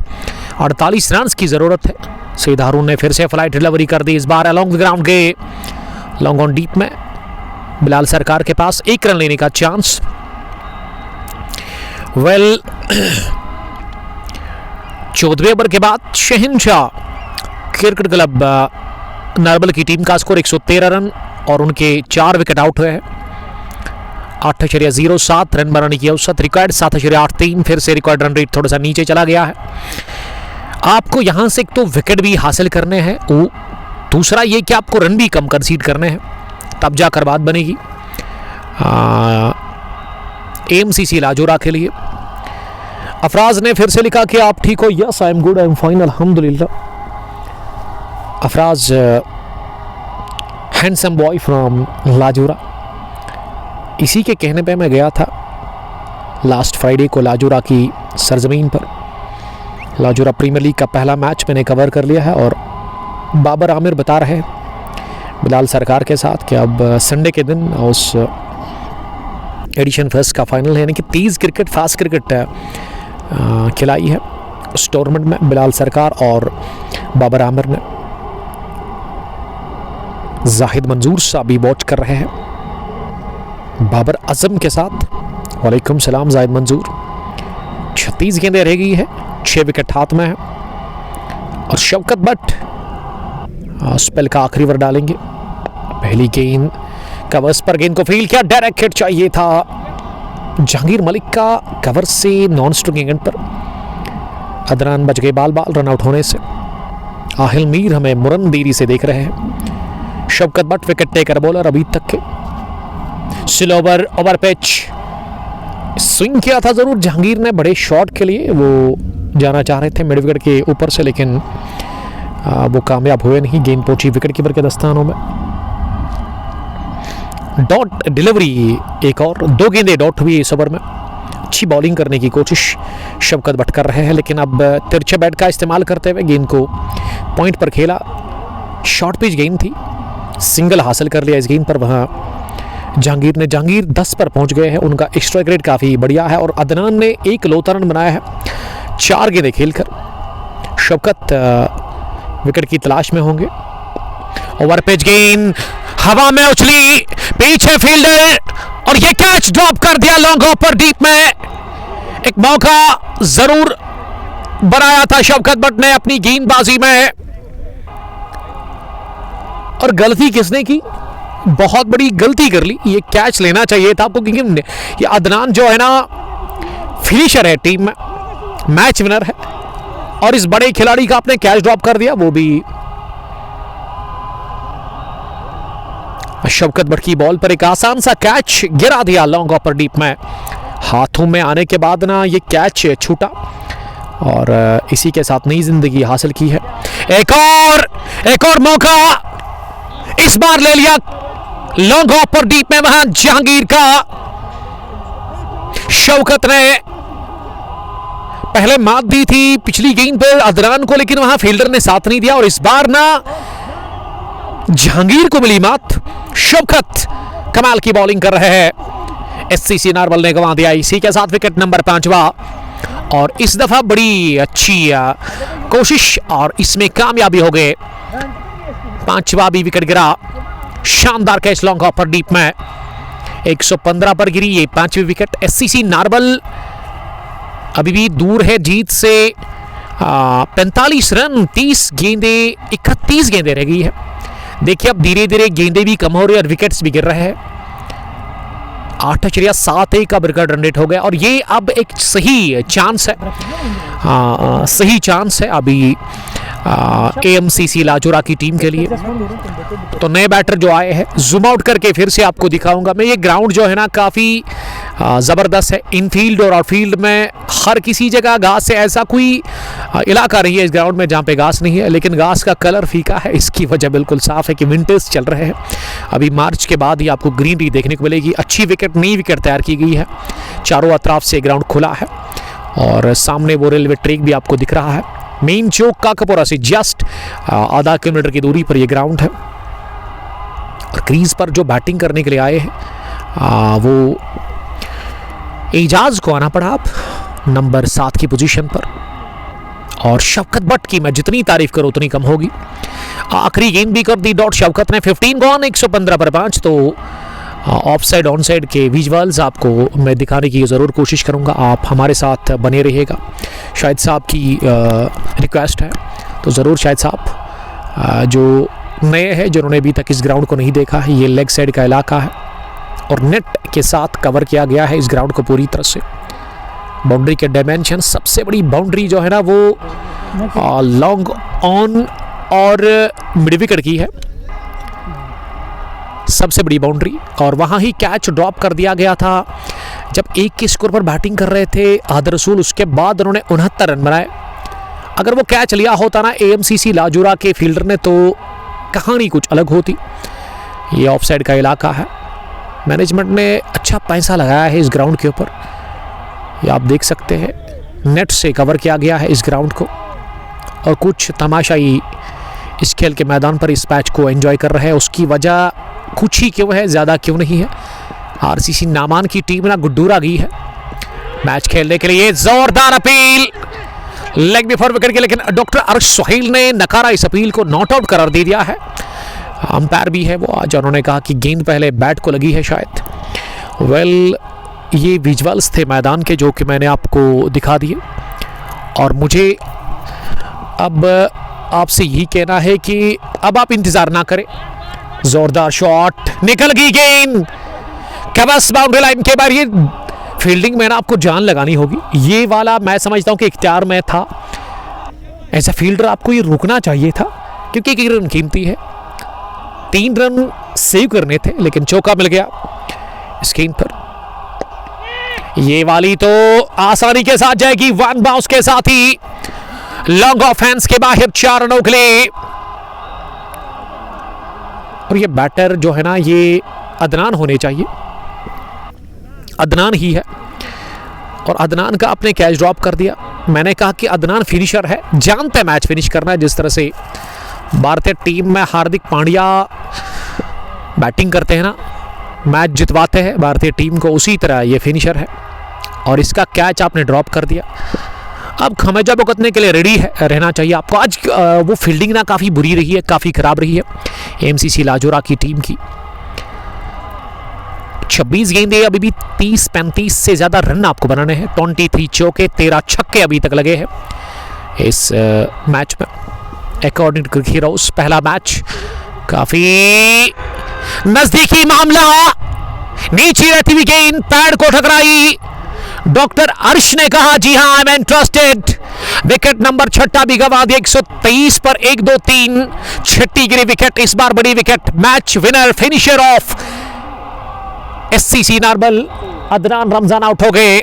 48 रन की जरूरत है। सईद हारून ने फिर से फ्लाइट डिलीवरी कर दी, इस बार अलोंग द ग्राउंड के लॉन्ग ऑन डीप में। बिलाल सरकार के पास 1 रन लेने का चांस। वेल 14वें ओवर के बाद शहनशाह क्रिकेट क्लब नारबल की टीम का स्कोर 113 रन और उनके 4 विकेट आउट हुए हैं। 8.07 रन बनाने की औसत, रिकॉर्ड 7.83। फिर से रिकॉर्ड रन रेट थोड़ा सा नीचे चला गया है। आपको यहां से एक तो विकेट भी हासिल करने हैं, दूसरा ये कि आपको रन भी कम कंसीड करने हैं, तब जाकर बात बनेगी एएमसीसी लाजोरा के लिए। अफराज ने फिर से लिखा कि आप ठीक हो। Yes, I am good, I am fine, अल्हम्दुलिल्लाह। अफराज हैंडसम बॉय फ्रॉम लाजोरा, इसी के कहने पे मैं गया था लास्ट फ्राइडे को लाजोरा की सरजमीन पर। लाजोरा प्रीमियर लीग का पहला मैच मैंने कवर कर लिया है और बाबर आमिर बता रहे बिलाल सरकार के साथ कि अब संडे के दिन उस एडिशन फर्स्ट का फाइनल है, यानी कि 30 क्रिकेट फास्ट क्रिकेट खिलाई है उस टूर्नामेंट में बिलाल सरकार और बाबर आमिर ने। जाहिद मंजूर साहब भी वॉच कर रहे हैं बाबर आजम के साथ। वालेकुम सलाम जाहिद मंजूर। 36 गेंदें रह गई है, 6 विकेट हाथ में है और शौकत भट्ट स्पेल का आखिरी ओवर डालेंगे। पहली गेंद कवर्स पर, गेंद को फील्ड किया, डायरेक्ट हिट चाहिए था। जहांगीर मलिक का कवर से नॉन स्ट्रोकिंग एंड पर। अदनान बच गए बाल रन आउट होने से। आहिल मीर हमें मुरन देरी से देख रहे हैं। Shaukat Bhatt wicket taker bowler अभी तक के। स्लोवर ओवर पिच, स्विंग किया था जरूर जहांगीर ने बड़े शॉट के लिए, वो जाना चाह रहे थे मिड विकेट के ऊपर से, लेकिन वो कामयाब हुए नहीं। गेंद पहुंची विकेट कीपर के दस्तानों में। डॉट डिलीवरी, एक और 2 गेंदें डॉट हुई इस ओवर में। अच्छी बॉलिंग करने की कोशिश शौकत भट्ट कर रहे हैं, लेकिन अब तिरछे बैट का इस्तेमाल करते हुए गेंद को पॉइंट पर खेला। शॉर्ट पिच गेंद थी, सिंगल हासिल कर लिया इस गेंद पर वहां जहांगीर ने। जहांगीर 10 पर पहुंच गए हैं, उनका स्ट्राइक रेट काफ़ी बढ़िया है और अदनान ने 1 लौता रन बनाया है 4 गेंदें खेलकर। शौकत विकेट की तलाश में होंगे। ओवर पिच गेंद हवा में उछली, पीछे फील्डर और ये कैच ड्रॉप कर दिया लॉन्ग ऑफ पर डीप में। एक मौका जरूर बनाया था शौकत भट्ट ने अपनी गेंदबाजी में, और गलती किसने की? बहुत बड़ी गलती कर ली। ये कैच लेना चाहिए था आपको, क्योंकि ये अदनान जो है ना फिनिशर है टीम में, मैच विनर है, और इस बड़े खिलाड़ी का आपने कैच ड्रॉप कर दिया, वो भी शौकत भट्ट की बॉल पर एक आसान सा कैच गिरा दिया लॉन्ग ऑफ पर डीप में। हाथों में आने के बाद ना ये कैच छूटा और इसी के साथ नई जिंदगी हासिल की है। एक और मौका इस बार ले लिया लॉन्ग ऑफ पर डीप में, वहां जहांगीर का। शौकत ने पहले मात दी थी पिछली गेंद पर अदनान को, लेकिन वहां फील्डर ने साथ नहीं दिया और इस बार ना जहांगीर को मिली मात। शौकत कमाल की बॉलिंग कर रहे हैं। एससीसी नारवल ने गंवा दिया इसी के साथ विकेट नंबर 5वां, और इस दफा बड़ी अच्छी कोशिश और इसमें कामयाबी हो गए। 5वां भी विकेट गिरा। शानदार कैच लॉन्ग ऑफ पर डीप में, 115 पर गिरी ये 5वीं विकेट। एससीसी नारवल अभी भी दूर है जीत से 45 रन, 30 गेंदें, 31 गेंदें रह गई है। देखिए अब धीरे धीरे गेंदें भी कम हो रही है और विकेट्स भी गिर रहे हैं। 8.71 का रिकॉर्ड रन रेट हो गया और ये अब एक सही चांस है, सही चांस है अभी AMCC लाजोरा की टीम के लिए। तो नए बैटर जो आए हैं, जूम आउट करके फिर से आपको दिखाऊंगा मैं। ये ग्राउंड जो है ना काफ़ी ज़बरदस्त है। इनफील्ड और आउटफील्ड में हर किसी जगह घास है, ऐसा कोई इलाका नहीं है इस ग्राउंड में जहाँ पे घास नहीं है, लेकिन घास का कलर फीका है। इसकी वजह बिल्कुल साफ है कि विंटर्स चल रहे हैं। अभी मार्च के बाद ही आपको ग्रीनरी देखने को मिलेगी। अच्छी विकेट, नई विकेट तैयार की गई है, चारों अतराफ से ग्राउंड खुला है और सामने वो रेलवे ट्रैक भी आपको दिख रहा है। मेन चौक काकापुरा से जस्ट आधा किलोमीटर की दूरी पर यह ग्राउंड है और क्रीज पर जो बैटिंग करने के लिए आए हैं वो एजाज को आना पड़ा आप नंबर 7 की पोजीशन पर। और शौकत भट्ट की मैं जितनी तारीफ करूं उतनी कम होगी। आखिरी गेंद भी कर दी डॉट शौकत ने, 15 गॉन 115 पर 5। तो ऑफ साइड ऑन साइड के विजुअल्स आपको मैं दिखाने की ज़रूर कोशिश करूंगा, आप हमारे साथ बने रहिएगा। शाहिद साहब की रिक्वेस्ट है, तो ज़रूर शाहिद साहब जो नए हैं, जिन्होंने अभी तक इस ग्राउंड को नहीं देखा है, ये लेग साइड का इलाका है और नेट के साथ कवर किया गया है इस ग्राउंड को पूरी तरह से। बाउंड्री के डायमेंशन, सबसे बड़ी बाउंड्री जो है ना वो लॉन्ग ऑन और मिड विकेट की है, सबसे बड़ी बाउंड्री। और वहाँ ही कैच ड्रॉप कर दिया गया था जब 1 के स्कोर पर बैटिंग कर रहे थे आदर रसूल। उसके बाद उन्होंने 69 रन बनाए। अगर वो कैच लिया होता ना AMCC लाजोरा के फील्डर ने तो कहानी कुछ अलग होती। ये ऑफ साइड का इलाका है, मैनेजमेंट ने अच्छा पैसा लगाया है इस ग्राउंड के ऊपर। ये आप देख सकते हैं, नेट से कवर किया गया है इस ग्राउंड को और कुछ तमाशाई इस खेल के मैदान पर इस मैच को एंजॉय कर रहे हैं। उसकी वजह कुछ ही क्यों है, ज़्यादा क्यों नहीं है। RCC नामान की टीम ना गुड्डूरा गई है मैच खेलने के लिए। जोरदार अपील लेग बिफोर विकेट के, लेकिन डॉक्टर अर्श सोहेल ने नकारा इस अपील को, नॉट आउट करार दे दिया है। अंपायर भी है वो आज, उन्होंने कहा कि गेंद पहले बैट को लगी है शायद। ये विजुअल्स थे मैदान के जो कि मैंने आपको दिखा दिए और मुझे अब आपसे यही कहना है कि अब आप इंतजार ना करें। जोरदार शॉट, निकल गई गेंद कबस बाउंड्री लाइन के बाहर। ये फील्डिंग में ना आपको जान लगानी होगी। ये वाला मैं समझता हूं कि इख्तियार में था, ऐसा फील्डर आपको ये रुकना चाहिए था क्योंकि 1 रन कीमती है। 3 रन सेव करने थे लेकिन चौका मिल गया इस गेंद पर। ये वाली तो आसानी के साथ जाएगी, 1 बाउंस के साथ ही लॉन्ग ऑफ हैंड्स के बाहर 4 रनों के लिए। और ये बैटर जो है ना ये अदनान होने चाहिए, अदनान ही है और अदनान का अपने कैच ड्रॉप कर दिया। मैंने कहा कि अदनान फिनिशर है, जानते मैच फिनिश करना है। जिस तरह से भारतीय टीम में हार्दिक पांड्या बैटिंग करते हैं ना, मैच जितवाते हैं भारतीय टीम को, उसी तरह ये फिनिशर है और इसका कैच आपने ड्रॉप कर दिया। अब खमेजा भुगतने के लिए रेडी है रहना चाहिए आपको। आज वो फील्डिंग ना काफ़ी बुरी रही है, काफ़ी ख़राब रही है AMCC लाजोरा की टीम की। 26 गेंदें, अभी भी 30-35 से ज़्यादा रन आपको बनाने हैं। 23 चौके, 13 छक्के अभी तक लगे हैं इस मैच में अकॉर्डिंग टू क्रिकेट हीरोज। पहला मैच काफ़ी नज़दीकी मामला, नीचे रहती हुई गेंद पैड को टकराई। डॉक्टर अर्श ने कहा जी हां I am interested. Wicket number 6 भी गंवा दिया। 123 पर 1, 2, 3 छठी गिरी विकेट, इस बार बड़ी wicket. Match winner finisher of SCC Narbal Adnan Ramzan out हो गए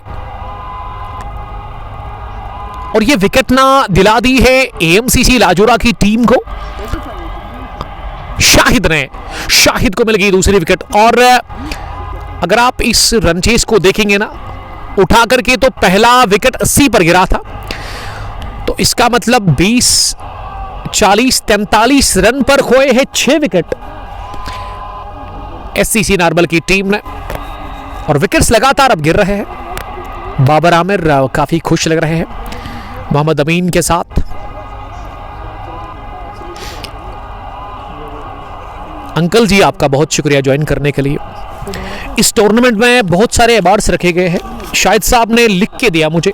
और ये विकेट ना दिला दी है AMCC लाजोरा की टीम को। शाहिद को मिल गई दूसरी विकेट। और अगर आप इस रन चेस को देखेंगे ना उठा करके, तो पहला विकेट 80 पर गिरा था, तो इसका मतलब 20, 40, 43 रन पर खोए हैं 6 विकेट SCC नार्बल की टीम ने। और विकेट्स लगातार अब गिर रहे हैं। बाबर आमिर काफी खुश लग रहे हैं मोहम्मद अमीन के साथ। अंकल जी आपका बहुत शुक्रिया ज्वाइन करने के लिए। इस टूर्नामेंट में बहुत सारे अवार्ड्स रखे गए हैं। शाहिद साहब ने लिख के दिया मुझे,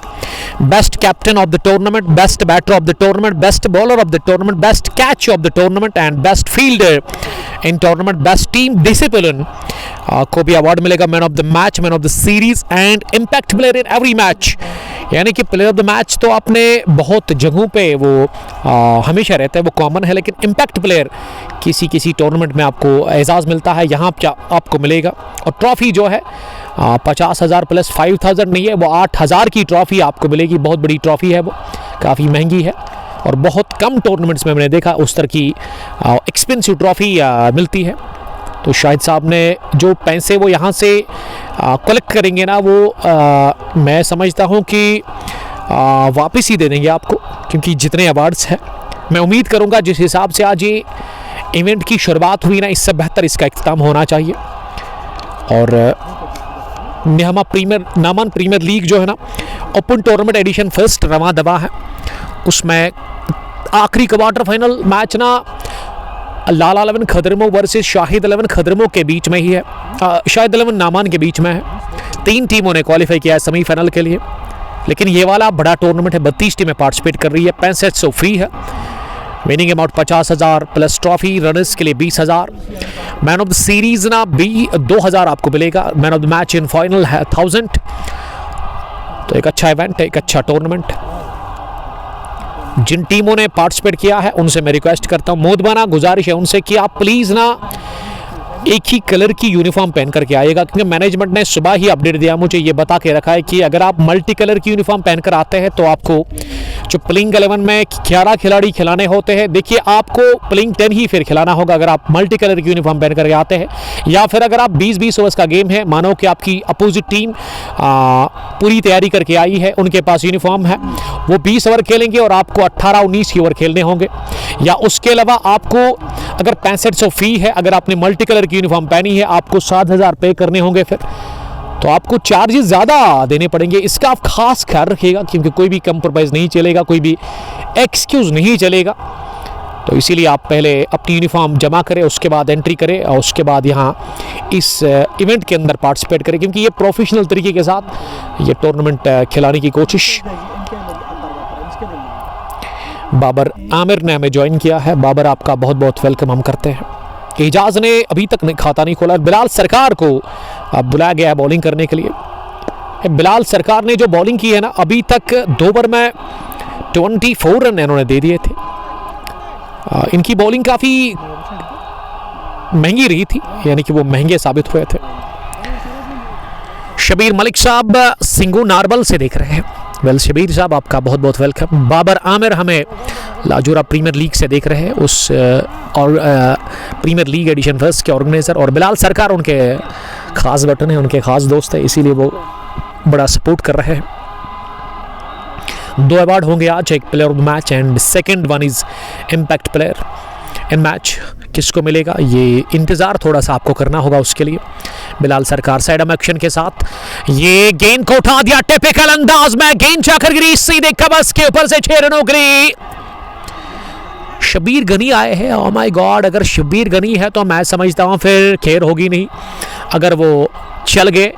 best captain of the tournament, best batter of the tournament, best bowler of the tournament, best catch of the tournament and best fielder in tournament, best team discipline को भी अवार्ड मिलेगा man of the match, man of the series and impact player in every match. यानी कि player of the match तो आपने बहुत जगहों पे वो हमेशा रहता है, वो कॉमन है, लेकिन इम्पैक्ट प्लेयर किसी किसी टूर्नामेंट में आपको एजाज़ मिलता है, यहाँ क्या आपको मिलेगा। और ट्रॉफ़ी जो है 50,000 प्लस 5,000 नहीं है, वो 8,000 की ट्रॉफ़ी आपको मिलेगी। बहुत बड़ी ट्रॉफ़ी है, वो काफ़ी महंगी है और बहुत कम टूर्नामेंट्स में मैंने देखा उस तरह की एक्सपेंसिव ट्रॉफ़ी मिलती है। तो शाहिद साहब ने जो पैसे वो यहाँ से कलेक्ट करेंगे ना, वो मैं समझता हूँ कि वापस ही दे देंगे आपको, क्योंकि जितने अवार्ड्स हैं मैं उम्मीद करूँगा जिस हिसाब से आज ये इवेंट की शुरुआत हुई ना, इससे बेहतर इसका इख्तिताम होना चाहिए। और नामान प्रीमियर लीग जो है ना, ओपन टूर्नामेंट एडिशन फर्स्ट रवा दवा है, उसमें आखिरी क्वार्टर फाइनल मैच ना लाला 11 खदरमो वर्सेस शाहिद 11 खदरमो के बीच में ही है, शाहिद 11 नामान के बीच में है। 3 टीमों ने क्वालिफाई किया है सेमीफाइनल के लिए, लेकिन ये वाला बड़ा टूर्नामेंट है, 32 टीमें पार्टिसिपेट कर रही है, 6500 फ्री है, winning amount 50,000 plus trophy, runners के लिए 20,000, मैन ऑफ द सीरीज ना 2,000 आपको मिलेगा, man of the match in final है 1,000। तो एक अच्छा इवेंट है, एक अच्छा टूर्नामेंट। जिन टीमों ने पार्टिसिपेट किया है उनसे मैं रिक्वेस्ट करता हूं, मोदबाना गुजारिश है उनसे कि आप प्लीज़ ना एक ही कलर की यूनिफॉर्म पहन करके आइएगा, क्योंकि मैनेजमेंट ने सुबह ही अपडेट दिया, मुझे ये बता के रखा है कि अगर आप मल्टी कलर की यूनिफॉर्म पहनकर आते हैं तो आपको जो प्लेइंग 11 में 11 खिलाड़ी खिलाने होते हैं, देखिए आपको प्लेइंग 10 ही फिर खिलाना होगा अगर आप मल्टी कलर की यूनिफॉर्म पहन करके आते हैं, या फिर अगर आप 20-20 ओवर्स का गेम है, मानो कि आपकी अपोजिट टीम पूरी तैयारी करके आई है, उनके पास यूनिफॉर्म है, वो 20 ओवर खेलेंगे और आपको 18-19 ओवर खेलने होंगे। या उसके अलावा आपको अगर 6500 फी है, अगर आपने मल्टी कलर की यूनिफॉर्म पहनी है, आपको 7,000 पे करने होंगे, फिर तो आपको चार्जेस ज़्यादा देने पड़ेंगे। इसका आप खास ख्याल रखिएगा, क्योंकि कोई भी कंप्रोमाइज़ नहीं चलेगा, कोई भी एक्सक्यूज़ नहीं चलेगा। तो इसीलिए आप पहले अपनी यूनिफॉर्म जमा करें, उसके बाद एंट्री करें और उसके बाद यहाँ इस इवेंट के अंदर पार्टिसिपेट करें, क्योंकि ये प्रोफेशनल तरीके के साथ ये टूर्नामेंट खिलाने की कोशिश। बाबर आमिर ने हमें ज्वाइन किया है, बाबर आपका बहुत बहुत वेलकम हम करते हैं। एजाज ने अभी तक खाता नहीं खोला, बिलाल सरकार को बुलाया गया है बॉलिंग करने के लिए। बिलाल सरकार ने जो बॉलिंग की है ना, अभी तक 2 ओवर में 24 रन इन्होंने दे दिए थे। इनकी बॉलिंग काफ़ी महंगी रही थी, यानी कि वो महंगे साबित हुए थे। शबीर मलिक साहब सिंगू नारबल से देख रहे हैं, वेल शबीर साहब आपका बहुत बहुत वेलकम। बाबर आमिर हमें लाजोरा प्रीमियर लीग से देख रहे हैं, उस और प्रीमियर लीग एडिशन फर्स्ट के ऑर्गेनाइजर, और बिलाल सरकार उनके ख़ास बटन है, उनके ख़ास दोस्त है, इसीलिए वो बड़ा सपोर्ट कर रहे हैं। 2 अवार्ड होंगे आज, एक player of the match and second one is impact player in match. किसको मिलेगा ये इंतज़ार थोड़ा सा आपको करना होगा उसके लिए। बिलाल सरकार साइड ऑफ एक्शन के साथ ये गेंद को उठा दिया टिपिकल अंदाज में, गेंद जाकर गिरी सीधे कबस के ऊपर से 6 रनों के लिए। शबीर गनी आए हैं, ओह माय गॉड, अगर शबीर गनी है तो मैं समझता हूँ फिर खैर होगी नहीं अगर वो चल गए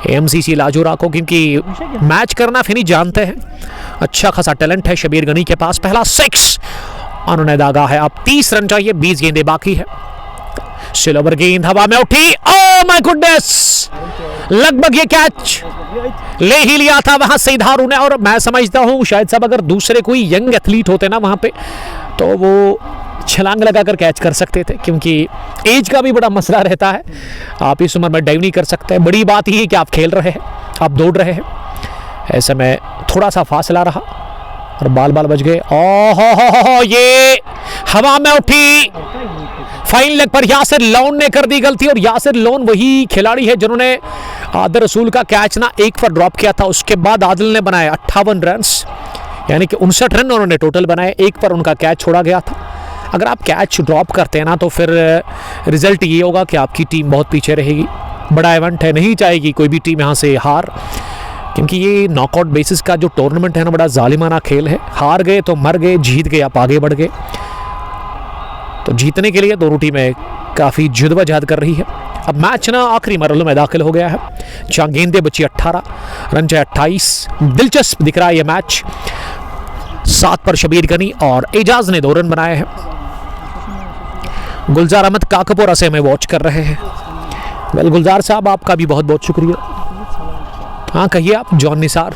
एमसीसी लाजोरा को, क्योंकि मैच करना फिनिश जानते हैं, अच्छा खासा टैलेंट है शबीर गनी के पास। पहला 6 उन्होंने दागा है, अब 30 रन चाहिए, 20 गेंदें बाकी है। सिल्वर गेंद हवा में उठी, ओह माय गुडनेस, लगभग ये कैच ले ही लिया था वहां सईधारू ने। और मैं समझता हूं शायद साहब अगर दूसरे कोई यंग एथलीट होते ना वहां पे, तो वो छलांग लगाकर कैच कर सकते थे, क्योंकि एज का भी बड़ा मसला रहता है, आप इस उम्र में डाइव नहीं कर सकते। बड़ी बात यह है कि आप खेल रहे हैं, आप दौड़ रहे हैं, ऐसे में थोड़ा सा फासला रहा और बाल बच गए। ओह ये हवा में उठी, फाइन लेग पर यासिर लोन ने कर दी गलती, और यासिर लोन वही खिलाड़ी है जिन्होंने आदर रसूल का कैच ना 1 पर ड्रॉप किया था, उसके बाद आदिल ने बनाए 58 रन, यानी कि 59 रन उन्होंने टोटल बनाए, 1 पर उनका कैच छोड़ा गया था। अगर आप कैच ड्रॉप करते हैं ना तो फिर रिजल्ट ये होगा कि आपकी टीम बहुत पीछे रहेगी। बड़ा इवेंट है, नहीं चाहेगी कोई भी टीम यहाँ से हार, क्योंकि ये नॉकआउट बेसिस का जो टूर्नामेंट है ना, बड़ा जालिमाना खेल है, हार गए तो मर गए, जीत गए आप आगे बढ़ गए। तो जीतने के लिए दोनों टीमें काफ़ी जद्दोजहद कर रही है। अब मैच ना आखिरी मरहलों में दाखिल हो गया है, जहाँ गेंदें बची 18, रन चाहे 28। दिलचस्प दिख रहा है ये मैच। 7 पर शबीर गनी और एजाज ने 2 रन बनाए हैं। गुलजार अहमद काकपोरा से हमें वॉच कर रहे हैं, वेल गुलजार साहब, आपका भी बहुत बहुत शुक्रिया। हाँ कहिए आप। जॉन निसार,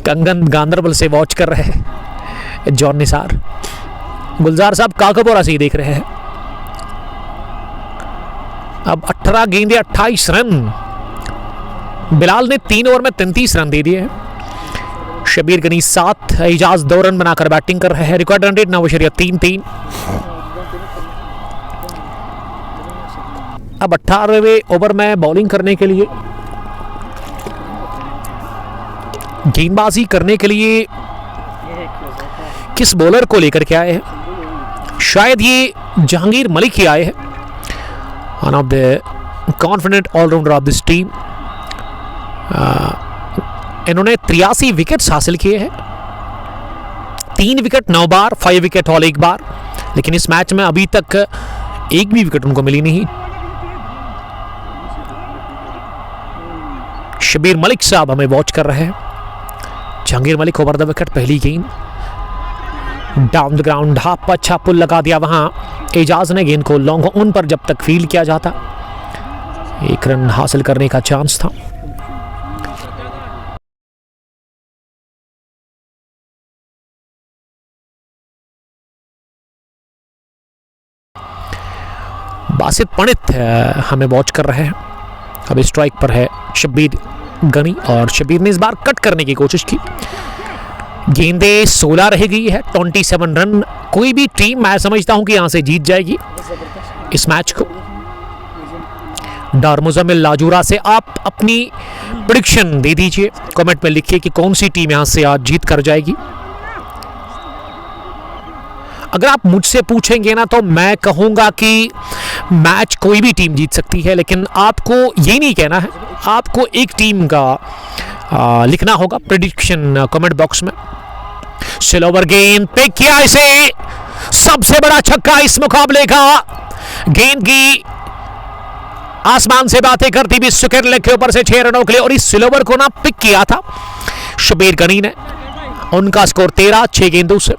कंगन गांधरबल से वॉच कर रहे हैं जॉन निसार। गुलजार साहब काकापोरा से ही देख रहे हैं। अब 18 गेंदे 28 रन। बिलाल ने 3 ओवर में 33 रन दे दिए हैं। शबीर गनी 7, एजाज 2 रन बनाकर बैटिंग कर रहे हैं। Record run rate 9.33। अब 18वें ओवर में बॉलिंग करने के लिए, गेंदबाजी करने के लिए किस बॉलर को लेकर के आए हैं? शायद ये जहांगीर मलिक ही आए हैं, one of the confident allrounder of this team. इन्होंने 83 विकेट्स हासिल किए हैं। 3 विकेट 9 बार, 5 विकेट हॉल 1 बार, लेकिन इस मैच में अभी तक एक भी विकेट उनको मिली नहीं। शबीर मलिक साहब हमें वॉच कर रहे हैं। Jahangir Malik over the wicket, पहली गेंद डाउन द ग्राउंड, हाफ अच्छा पुल लगा दिया वहां। एजाज ने गेंद को लॉन्ग ऑन पर जब तक फील्ड किया जाता 1 रन हासिल करने का चांस था। बासित पंडित हमें वॉच कर रहे हैं। अब स्ट्राइक पर है शब्बीर गनी और शब्बीर ने इस बार कट करने की कोशिश की। गेंदे 16 रह गई है, 27 रन। कोई भी टीम मैं समझता हूं कि यहां से जीत जाएगी इस मैच को। डर मुजम्मिल लाजूरा से आप अपनी प्रेडिक्शन दे दीजिए, कमेंट में लिखिए कि कौन सी टीम यहां से आज जीत कर जाएगी। अगर आप मुझसे पूछेंगे ना तो मैं कहूंगा कि मैच कोई भी टीम जीत सकती है, लेकिन आपको ये नहीं कहना है, आपको एक टीम का लिखना होगा प्रेडिक्शन कमेंट बॉक्स में। स्लोवर गेंद पे किया इसे, सबसे बड़ा छक्का इस मुकाबले का। गेंद की आसमान से बातें करती भी सुकेर लेग के ऊपर से 6 रनों के लिए, और इस स्लोवर को ना पिक किया था शबीर गनी ने। उनका स्कोर 13, 6 गेंदों से।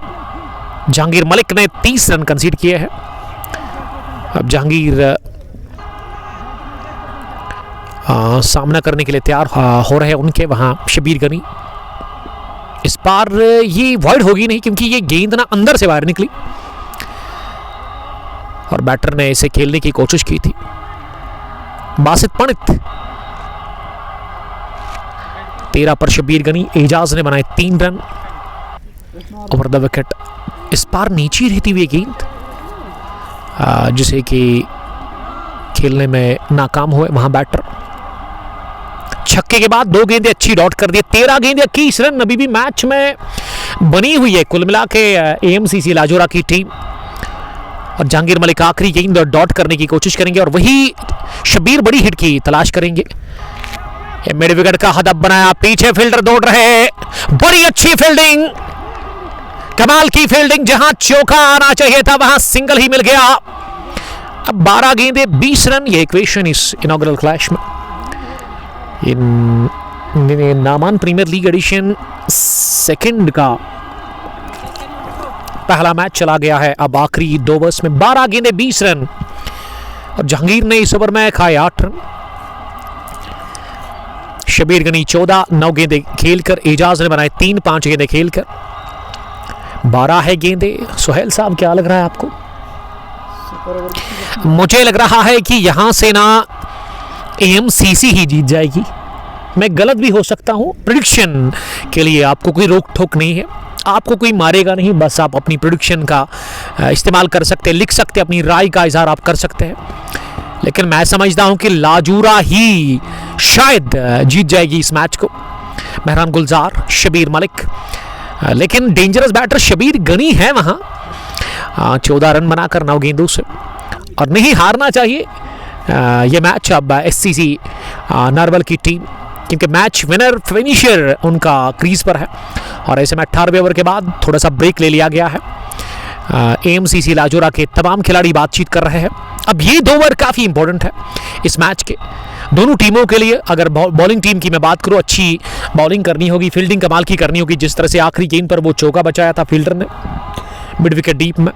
जहांगीर मलिक ने 30 रन कंसीड किए हैं। अब जहांगीर सामना करने के लिए तैयार हो रहे हैं उनके वहां शबीर गनी। इस बार ये वॉइड होगी नहीं क्योंकि ये गेंद ना अंदर से बाहर निकली और बैटर ने इसे खेलने की कोशिश की थी। बासित पंडित 13 पर शबीर गनी। एजाज ने बनाए 3 रन ओवर द विकेट। इस बार नीचे रहती हुई गेंद जिसे कि खेलने में नाकाम हुए वहां बैटर। छक्के के बाद 2 गेंदें अच्छी डॉट कर दी। 13 गेंदें 21 रन अभी भी मैच में बनी हुई है कुल मिला के एएमसीसी लाजोरा की टीम। और जहांगीर मलिक आखिरी गेंद डॉट करने की कोशिश करेंगे और वही शबीर बड़ी हिट की तलाश करेंगे। मिड विकेट का हदफ बनाया, पीछे फील्डर दौड़ रहे हैं, बड़ी अच्छी फील्डिंग, कमाल की फील्डिंग। जहां चौका आना चाहिए था वहां सिंगल ही मिल गया। अब 12 गेंदे 20 रन, ये इक्वेशन इस इनॉग्रल क्लैश में। Naman premier league edition second का पहला मैच चला गया है। अब आखिरी 2 ओवर्स में 12 गेंदे 20 रन और जहांगीर ने इस ओवर में खाए 8 रन। शबीर गनी 14, 9 गेंदे खेलकर। एजाज ने बनाए 3, 5 गेंदे खेलकर। 12 है गेंदे। सुहेल साहब क्या लग रहा है आपको? मुझे लग रहा है कि यहां से ना एएमसीसी ही जीत जाएगी। मैं गलत भी हो सकता हूं। प्रेडिक्शन के लिए आपको कोई रोक ठोक नहीं है, आपको कोई मारेगा नहीं। बस आप अपनी प्रेडिक्शन का इस्तेमाल कर सकते हैं, लिख सकते हैं, अपनी राय का इजहार आप कर सकते हैं। लेकिन मैं समझता हूं कि लाजूरा ही शायद जीत जाएगी इस मैच को। मेहरान गुलजार, शबीर मलिक, लेकिन डेंजरस बैटर शबीर गनी है वहां। 14 रन बनाकर 9 गेंदों से, और नहीं हारना चाहिए ये मैच अब एससीसी नारवल की टीम, क्योंकि मैच विनर फिनिशर उनका क्रीज पर है। और ऐसे में 18वें ओवर के बाद थोड़ा सा ब्रेक ले लिया गया है। एएमसीसी लाजोरा के तमाम खिलाड़ी बातचीत कर रहे हैं। अब ये 2 ओवर काफ़ी इंपॉर्टेंट है इस मैच के दोनों टीमों के लिए। अगर बॉलिंग टीम की मैं बात करूं, अच्छी बॉलिंग करनी होगी, फील्डिंग कमाल की करनी होगी। जिस तरह से आखिरी गेंद पर वो चौका बचाया था फील्डर ने, मिड विकेट डीप में।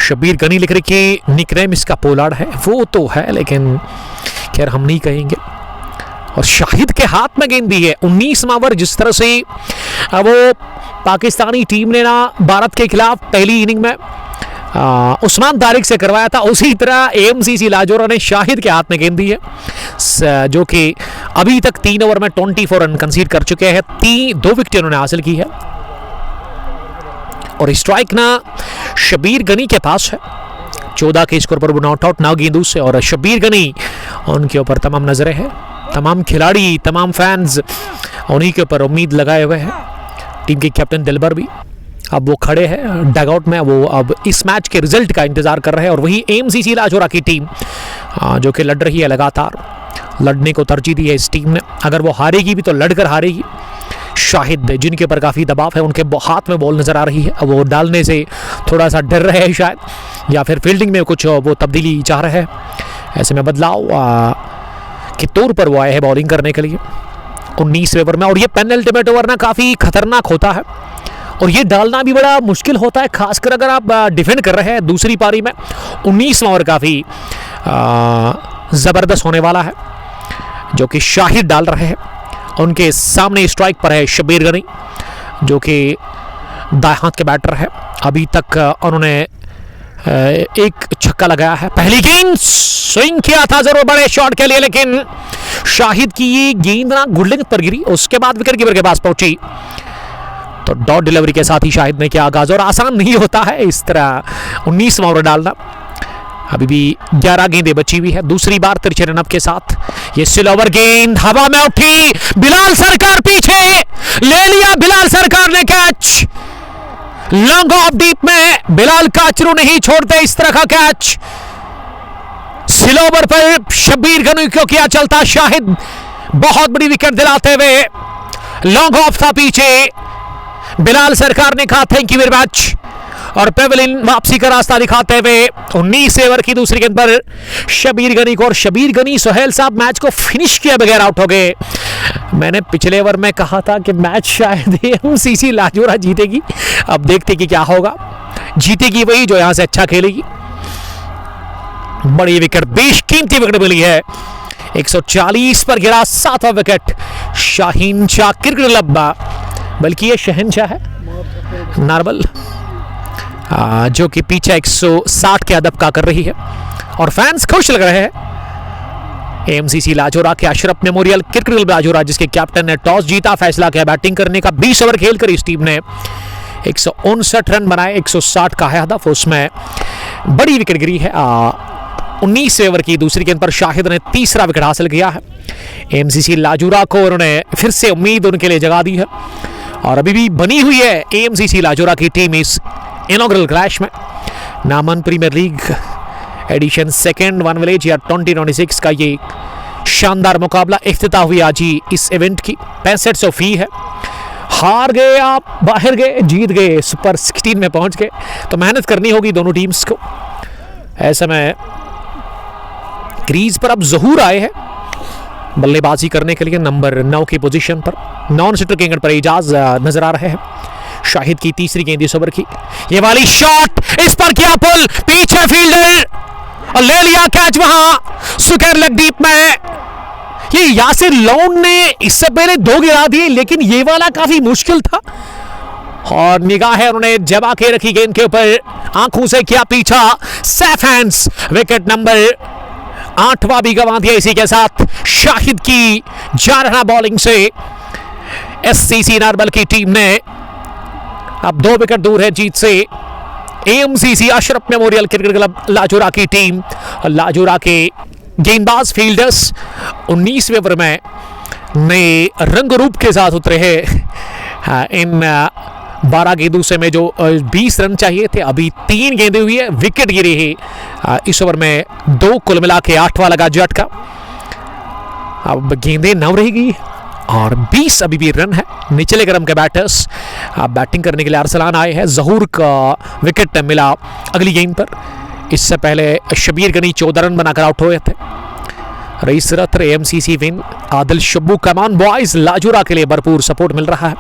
शब्बीर गनी लिख रही कि निकनेम इसका पोलार्ड है, वो तो है लेकिन खैर हम नहीं कहेंगे। और शाहिद के हाथ में गेंद भी है। 19वां ओवर जिस तरह से वो पाकिस्तानी टीम ने ना भारत के खिलाफ पहली इनिंग में उस्मान तारिक से करवाया था, उसी तरह एएमसीसी लाजोरा ने शाहिद के हाथ में गेंद दी है, जो कि अभी तक 3 ओवर में 24 रन कंसीड कर चुके हैं। 2 विकेट उन्होंने हासिल की है और स्ट्राइक ना शब्बीर गनी के पास है। 14 के स्कोर पर वो नॉट आउट 9 गेंदों से। और शब्बीर गनी, उनके ऊपर तमाम नजरें हैं, तमाम खिलाड़ी, तमाम फैंस उन्हीं के ऊपर उम्मीद लगाए हुए हैं। टीम के कैप्टन दिलबर भी अब वो खड़े हैं डगआउट में, वो अब इस मैच के रिजल्ट का इंतजार कर रहे हैं। और वही एएमसीसी लाजोरा की टीम जो कि लड़ रही है, लगातार लड़ने को तरजीह दी है इस टीम ने। अगर वो हारेगी भी तो लड़कर हारेगी। शाहिद जिनके ऊपर काफ़ी दबाव है, उनके हाथ में बॉल नज़र आ रही है, अब वो डालने से थोड़ा सा डर रहे हैं शायद, या फिर फील्डिंग में कुछ वो तब्दीली चाह रहे हैं। ऐसे में बदलाव के तौर पर वो आए हैं बॉलिंग करने के लिए 19वें ओवर में। और ये पेनल्टी ओवर ना काफ़ी खतरनाक होता है और ये डालना भी बड़ा मुश्किल होता है, खासकर अगर आप डिफेंड कर रहे हैं दूसरी पारी में। 19वां ओवर काफ़ी ज़बरदस्त होने वाला है जो कि शाहिद डाल रहे हैं। उनके सामने स्ट्राइक पर है शब्बीर गनी जो कि दाएं हाथ के बैटर है। अभी तक उन्होंने एक छक्का लगाया है। पहली गेंद स्विंग किया था जरूर बड़े शॉट के लिए, लेकिन शाहिद की ये गेंद ना गुड लेंथ पर गिरी, उसके बाद विकेट कीपर के पास पहुंची तो डॉट डिलीवरी के साथ ही शाहिद ने किया आगाज। और आसान नहीं होता है इस तरह 19वां ओवर डालना। अभी भी 11 गेंदें बची हुई है। दूसरी बार तिरछे रनअप के साथ ये स्लोवर गेंद हवा में उठी, बिलाल सरकार पीछे ले लिया, बिलाल सरकार ने कैच। लॉन्ग ऑफ डीप में बिलाल काचरू नहीं छोड़ते इस तरह का कैच। स्लोवर पर शब्बीर गनी को किया चलता, शाहिद बहुत बड़ी विकेट दिलाते हुए। लॉन्ग ऑफ था पीछे, बिलाल सरकार ने कहा थैंक यू वेरी मच और पेवेलिन वापसी का रास्ता दिखाते हुए 19 ओवर की दूसरी गेंद पर शब्बीर गनी को। और शब्बीर गनी सोहेल साहब मैच को फिनिश किए बगैर आउट हो गए। मैंने पिछले ओवर में कहा था कि मैच शायद एएमसीसी लाजोरा जीतेगी, अब देखते कि क्या होगा। जीतेगी वही जो यहां से अच्छा खेलेगी। बड़ी विकेट, बेशकीमती विकेट मिली है। 140 पर गिरा 7वां विकेट शाहीन शाह क्रिकेट लब्बा, बल्कि ये शहनशाह है नारबल जो कि पीछे 160 के अदब का कर रही है और फैंस खुश लग रहे हैं। एएमसीसी लाजोरा के अशरफ मेमोरियल क्रिकेट क्लब लाजोरा जिसके कैप्टन ने टॉस जीता, फैसला किया बैटिंग करने का। 20 ओवर खेलकर इस टीम ने 159 रन बनाए, 160 का है हदफ, उसमें बड़ी विकेट गिरी है। 19 ओवर की दूसरी गेंद पर शाहिद ने तीसरा विकेट हासिल किया है। एएमसीसी लाजोरा को उन्होंने फिर से उम्मीद उनके लिए जगा दी है और अभी भी बनी हुई है एएमसीसी लाजोरा की टीम इस इनॉग्रल क्लैश में। Naman Premier league edition second one village year 2026 का ये शानदार मुकाबला इफ्तिताह हुई आज ही इस इवेंट की। 6500 फी है। हार गए आप, बाहर गए, जीत गए, सुपर 16 में पहुंच गए, तो मेहनत करनी होगी दोनों टीम्स को। ऐसे में क्रीज पर अब जहूर आए हैं बल्लेबाजी करने के लिए नंबर 9 की पोजीशन पर। नॉन सिटर किंग पर एजाज नजर आ रहे हैं। शाहिद की तीसरी गेंद इस ओवर की, ये वाली शॉट, इस पर किया पुल, पीछे फील्डर और ले लिया कैच वहां सुकेर लेग डीप में। ये यासिर लॉन ने इससे पहले 2 गिरा दिए, लेकिन ये वाला काफी मुश्किल था और निगाहें उन्होंने जमा के रखी गेंद के ऊपर, आंखों से किया पीछा। सेफ हैंड्स, विकेट नंबर 8वां भी गंवा दिया। इसी के साथ शाहिद की जारहा बॉलिंग से एससीसी नारबल की टीम ने अब 2 विकेट दूर है जीत से। एएमसीसी अशरफ मेमोरियल क्रिकेट क्लब लाजोरा की टीम और लाजोरा के गेंदबाज फील्डर्स 19वें ओवर में नए रंग रूप के साथ उतरे हैं। इन 12 गेंदों से में जो 20 रन चाहिए थे, अभी 3 गेंदें हुई है, विकेट गिरी है इस ओवर में 2, कुल मिला के 8वां लगा झटका। अब गेंदें 9 रहेगी और 20 अभी भी रन है। निचले क्रम के बैटर्स बैटिंग करने के लिए अरसलान आए हैं। जहूर का विकेट मिला अगली गेंद पर। इससे पहले शब्बीर गनी 14 रन बनाकर आउट हुए थे। रईस रत्र एएमसीसी विन, आदिल शब्बू कमान बॉयज लाजोरा के लिए भरपूर सपोर्ट मिल रहा है।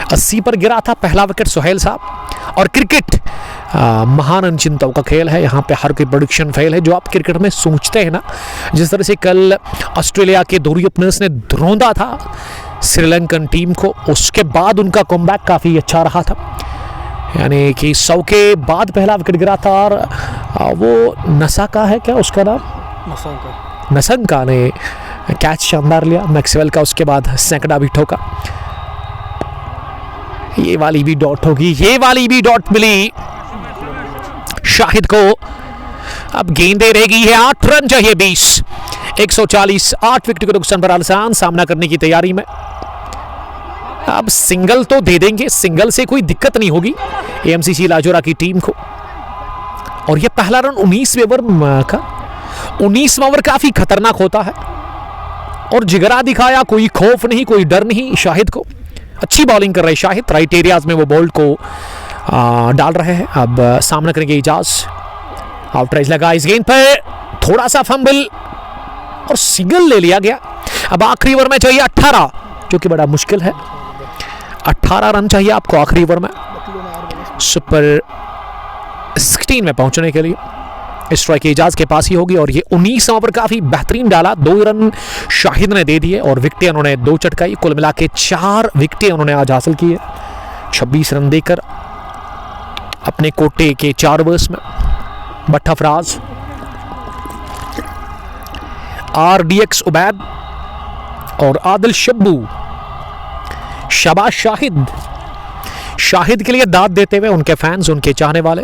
80 पर गिरा था पहला विकेट सुहेल साहब। और क्रिकेट महान अनिश्चितताओं का खेल है, यहाँ पे हर कोई प्रेडिक्शन फेल है। जो आप क्रिकेट में सोचते हैं ना, जिस तरह से कल ऑस्ट्रेलिया के दोहरी ओपनर्स ने रौंदा था श्रीलंकन टीम को, उसके बाद उनका कमबैक काफ़ी अच्छा रहा था। यानी कि 100 के बाद पहला विकेट गिरा था और वो नसाका है क्या उसका नाम, नसंका ने कैच शानदार लिया मैक्सवेल का, उसके बाद सैकड़ा भी ठोका। ये वाली भी डॉट होगी, ये वाली भी डॉट मिली शाहिद को। अब गेंदे रहेगी है 8 रन चाहिए 20, 140, 8 विकेट के नुकसान पर आसान सामना करने की तैयारी में। अब सिंगल तो दे देंगे, सिंगल से कोई दिक्कत नहीं होगी एएमसीसी लाजोरा की टीम को। और ये पहला रन 19वें ओवर का, 19वां ओवर काफी खतरनाक होता है और जिगरा दिखाया, कोई खौफ नहीं, कोई डर नहीं शाहिद को। अच्छी बॉलिंग कर रहे शाहिद, राइट एरियाज में वो बॉल को डाल रहे हैं। अब सामना करेंगे इजाज, आउटराइज लगा इस गेंद पर, थोड़ा सा फंबल और सिंगल ले लिया गया। अब आखिरी ओवर में चाहिए 18, जो कि बड़ा मुश्किल है। 18 रन चाहिए आपको आखिरी ओवर में सुपर 16 में पहुंचने के लिए। स्ट्राइक इजाज के पास ही होगी और ये 19 ओवर काफी बेहतरीन डाला, 2 रन शाहिद ने दे दिए और विकेटें उन्होंने 2 चटकाई। कुल मिला के 4 विकेटें उन्होंने आज हासिल की है, 26 रन देकर अपने कोटे के 4 ओवर्स में। भट्टा फराज, RDX उबैद और आदिल शब्बू। शाबाश शाहिद, शाहिद के लिए दाद देते हुए उनके फैंस, उनके चाहने वाले।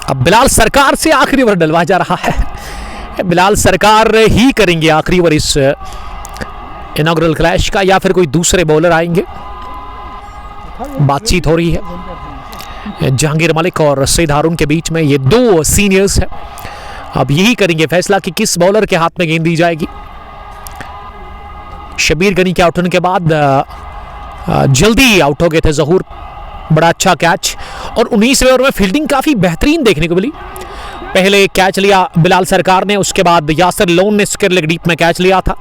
अब बिलाल सरकार से आखिरी ओवर डलवा जा रहा है। बिलाल सरकार ही करेंगे आखिरी ओवर इस इनॉग्रल क्लैश का, या फिर कोई दूसरे बॉलर आएंगे। बातचीत हो रही है जहांगीर मलिक और सईद हारून के बीच में, ये 2 सीनियर्स हैं। अब यही करेंगे फैसला कि किस बॉलर के हाथ में गेंद दी जाएगी। शबीर गनी के आउट होने के बाद जल्दी आउट हो गए थे जहूर, बड़ा अच्छा कैच। और 19वें ओवर में फील्डिंग काफी बेहतरीन देखने को मिली। पहले कैच लिया बिलाल सरकार ने, उसके बाद यासिर लोन ने स्क्वायर लेग डीप में कैच लिया था।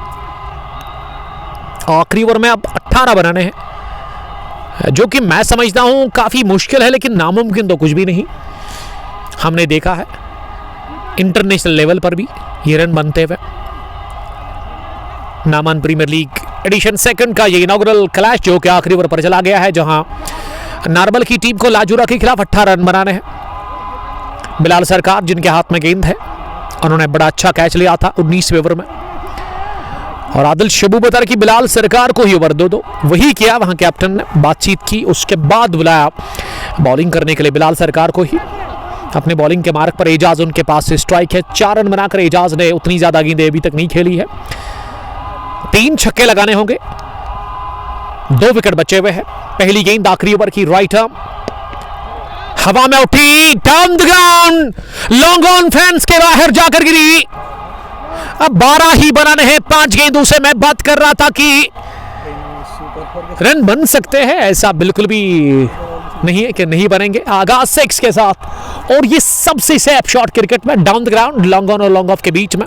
आखिरी ओवर में अब 18 बनाने हैं, जो कि मैं समझता हूं काफी मुश्किल है, लेकिन नामुमकिन तो कुछ भी नहीं। हमने देखा है इंटरनेशनल लेवल पर भी ये रन बनते हुए। नामान प्रीमियर लीग एडिशन 2 का ये इनॉग्रल क्लैश जो कि आखिरी ओवर पर चला गया है, जहां नार्बल की टीम को लाजोरा के खिलाफ 18 रन बनाने हैं। बिलाल सरकार जिनके हाथ में गेंद है, उन्होंने बड़ा अच्छा कैच लिया था 19वें ओवर में। और आदिल शबू बता कि बिलाल सरकार को ही ओवर दो, वही किया वहां कैप्टन ने, बातचीत की, उसके बाद बुलाया बॉलिंग करने के लिए बिलाल सरकार को ही। अपने बॉलिंग के मार्ग पर एजाज उनके पास से स्ट्राइक है, 4 रन बनाकर एजाज ने उतनी ज्यादा गेंदें अभी तक नहीं खेली है। 3 छक्के लगाने होंगे, 2 विकेट बचे हुए हैं। पहली गेंद आखिरी ओवर की, राइट आर्म हवा में उठी, down the ground, long on fence के बाहर जाकर गिरी। अब 12 ही बनाने हैं 5 गेंदों से। मैं बात कर रहा था कि रन बन सकते हैं, ऐसा बिल्कुल भी नहीं है कि नहीं बनेंगे। आगाज 6 के साथ, और ये सबसे सेफ शॉट क्रिकेट में, down the ground, long on और लॉन्ग ऑफ के बीच में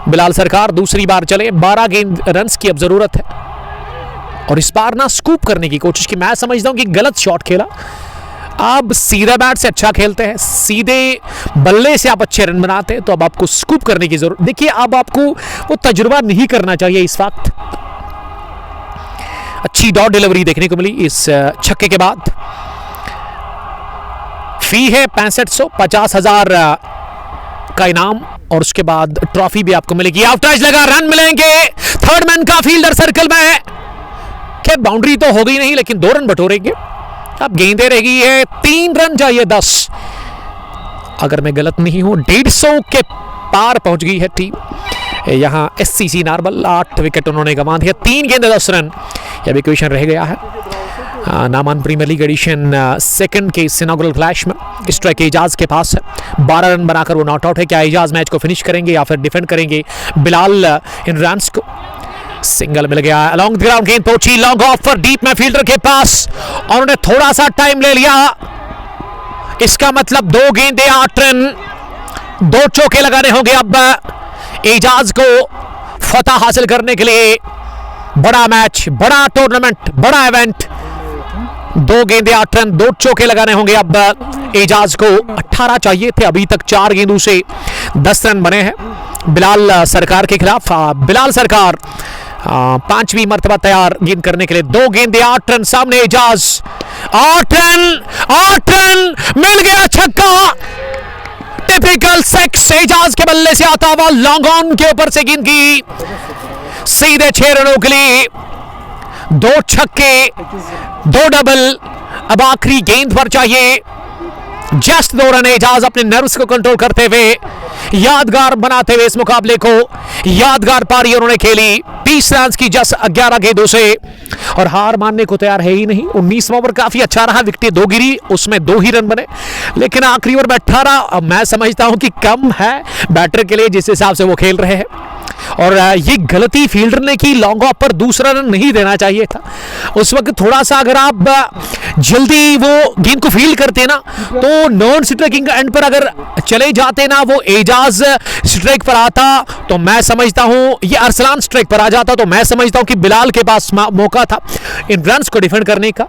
बिलाल सरकार दूसरी बार चले। 12 गेंद रन्स की अब जरूरत है और इस बार ना स्कूप करने की कोशिश की। मैं समझता हूं कि गलत शॉट खेला। आप सीधा बैट से अच्छा खेलते हैं, सीधे बल्ले से आप अच्छे रन बनाते हैं, तो अब आपको स्कूप करने की जरूरत। देखिए अब आपको वो तजुर्बा नहीं करना चाहिए इस वक्त। अच्छी डॉट डिलीवरी देखने को मिली इस छक्के के बाद। फी है 6500, 50,000 का इनाम और उसके बाद ट्रॉफी भी आपको मिलेगी। आउटराइज लगा, रन मिलेंगे। थर्ड मैन का फील्डर सर्कल में, क्या बाउंड्री तो हो गई नहीं, लेकिन 2 रन बटोरेंगे। अब गेंदे रह गई है, 3 रन चाहिए 10। अगर मैं गलत नहीं हूं 150 के पार पहुंच गई है टीम। यहां SCC नार्बल 8 विकेट उन्होंने गंवा दिया, 3 गेंदे 10 रन। यह इक्वेशन रह गया है नामान प्रीमियर लीग एडिशन 2 के इनॉग्रल क्लैश में। स्ट्राइक एजाज के पास है, 12 रन बनाकर वो नॉट आउट है। क्या एजाज मैच को फिनिश करेंगे या फिर डिफेंड करेंगे बिलाल इन रन्स को? सिंगल मिल गया, अलॉन्ग द ग्राउंड गेंद पहुंची, लॉन्ग ऑफ पर डीप में फील्डर के पास, और उन्होंने थोड़ा सा टाइम ले लिया। इसका मतलब 2 गेंदे 8 रन, 2 चौके लगाने होंगे अब एजाज को फतह हासिल करने के लिए। बड़ा मैच, बड़ा टूर्नामेंट, बड़ा इवेंट। 2 गेंदे 8 रन, 2 चौके लगाने होंगे अब एजाज को। 18 चाहिए थे, अभी तक 4 गेंदों से 10 रन बने हैं बिलाल सरकार के खिलाफ। बिलाल सरकार 5वीं मर्तबा तैयार गेंद करने के लिए। 2 गेंदे 8 रन, सामने एजाज। 8 रन मिल गया, छक्का। टिपिकल 6 एजाज के बल्ले से आता हुआ लॉन्ग ऑन के ऊपर से गेंद की सीधे 6 रनों के लिए। 2 छक्के, 2 डबल। अब आखिरी गेंद पर चाहिए जस्ट 2 रन। एजाज अपने नर्व्स को कंट्रोल करते हुए, यादगार बनाते हुए इस मुकाबले को यादगार पारी उन्होंने खेली 30 रन की जस्ट 11 गेंदों से, और हार मानने को तैयार है ही नहीं। 19वां ओवर काफी अच्छा रहा, विकेटें 2 गिरी, उसमें 2 ही रन बने, लेकिन आखिरी ओवर में 18 मैं समझता हूं कि कम है बैटर के लिए जिस हिसाब से वो खेल रहे हैं। और ये गलती फील्डर ने की, लॉन्ग ऑफ पर दूसरा रन नहीं देना चाहिए था उस वक्त। थोड़ा सा अगर आप जल्दी वो गेंद को फील्ड करते ना, तो नॉन स्ट्राइकिंग एंड पर अगर चले जाते ना, वो एजाज स्ट्राइक पर आता तो मैं समझता हूं, ये अरसलान स्ट्राइक पर आ जाता तो मैं समझता हूं कि बिलाल के पास मौका था इन रन्स को डिफेंड करने का।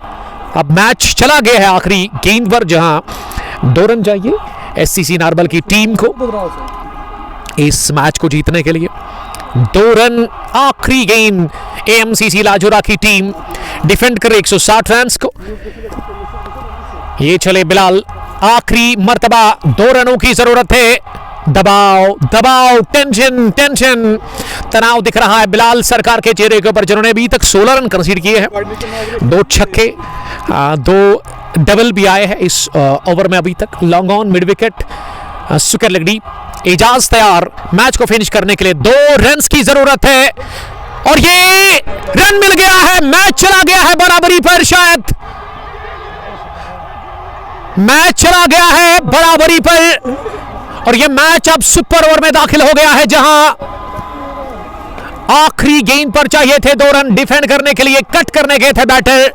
अब मैच चला गया है आखिरी गेंद पर, जहां 2 रन चाहिए एससीसी नारबल की टीम को इस मैच को जीतने के लिए। 2 रन, आखिरी गेंद। एएमसीसी लाजोरा की टीम डिफेंड करे 160 रन को। ये चले बिलाल, आखिरी मर्तबा 2 रनों की जरूरत है। दबाव, टेंशन, तनाव दिख रहा है बिलाल सरकार के चेहरे के ऊपर, जिन्होंने अभी तक 16 रन कंसीड किए हैं। 2 छक्के, 2 डबल भी आए हैं इस ओवर में अभी तक। लॉन्ग ऑन, मिड विकेट, सुकर लगड़ी। एजाज तैयार मैच को फिनिश करने के लिए। 2 रन की जरूरत है और ये रन मिल गया है। मैच चला गया है बराबरी पर, शायद मैच चला गया है बराबरी पर, और ये मैच अब सुपर ओवर में दाखिल हो गया है, जहां आखिरी गेंद पर चाहिए थे 2 रन डिफेंड करने के लिए। कट करने गए थे बैटर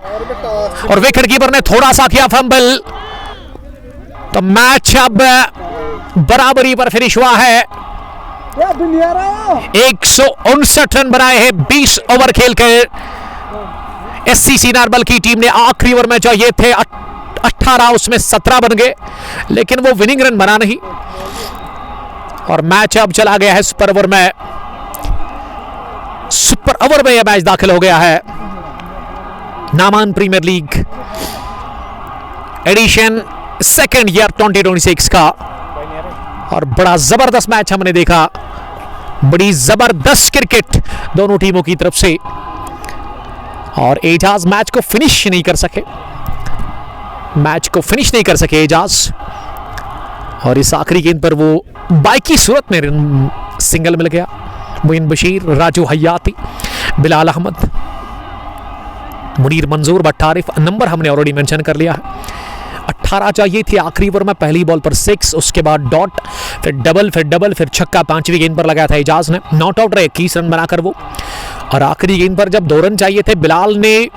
और विकेट कीपर ने थोड़ा सा किया फंबल, तो मैच अब बराबरी पर फिनिश हुआ है। 159 रन बनाए हैं 20 ओवर खेलकर एससीसी नारबल की टीम ने। आखिरी ओवर में चाहिए थे 18, उसमें 17 बन गए, लेकिन वो विनिंग रन बना नहीं, और मैच अब चला गया है सुपर ओवर में। सुपर ओवर में यह मैच दाखिल हो गया है Naman premier league edition 2nd year 2026 का, और बड़ा जबरदस्त मैच हमने देखा। बड़ी जबरदस्त क्रिकेट दोनों टीमों की तरफ से, और एजाज मैच को फिनिश नहीं कर सके एजाज, और इस आखिरी गेंद पर वो बाइक की सूरत में सिंगल मिल गया। मोइन बशीर, राजू हयाती, बिलाल अहमद, मुनीर मंजूर, बट्टारिफ। नंबर हमने ऑलरेडी मेंशन कर लिया है। 18 चाहिए थी आखिरी ओवर में, पहली बॉल पर 6, उसके बाद डॉट, फिर डबल, फिर छक्का 5वीं गेंद पर लगाया था एजाज ने। नॉट आउट रहे 21 रन बनाकर वो, और आखिरी गेंद पर जब 2 रन चाहिए थे, बिलाल ने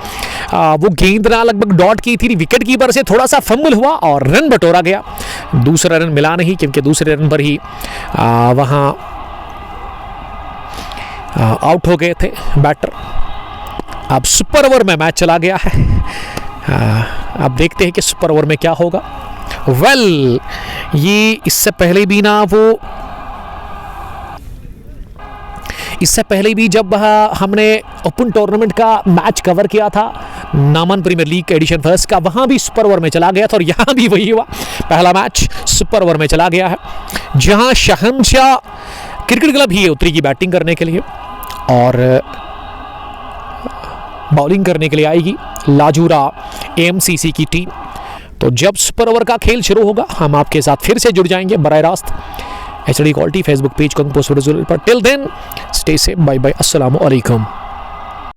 वो गेंद ना लगभग डॉट की थी, विकेट कीपर से थोड़ा सा फंबल हुआ और रन बटोरा गया। दूसरा रन मिला नहीं, क्योंकि दूसरे रन पर ही वहां आउट हो गए थे बैटर। अब सुपर ओवर में मैच चला गया है। अब देखते हैं कि सुपर ओवर में क्या होगा। ये इससे पहले भी जब हमने ओपन टूर्नामेंट का मैच कवर किया था नामन प्रीमियर लीग एडिशन 1 का, वहां भी सुपर ओवर में चला गया था, और यहां भी वही हुआ। पहला मैच सुपर ओवर में चला गया है, जहां शहंशाह क्रिकेट क्लब ही उतरी की बैटिंग करने के लिए, और बॉलिंग करने के लिए आएगी लाजूरा एएमसीसी की टीम। तो जब सुपर ओवर का खेल शुरू होगा, हम आपके साथ फिर से जुड़ जाएंगे बराह रास्त HD क्वालिटी फेसबुक पेज को पोस्ट पर। Till then stay safe, bye bye, अस्सलामु अलैकुम।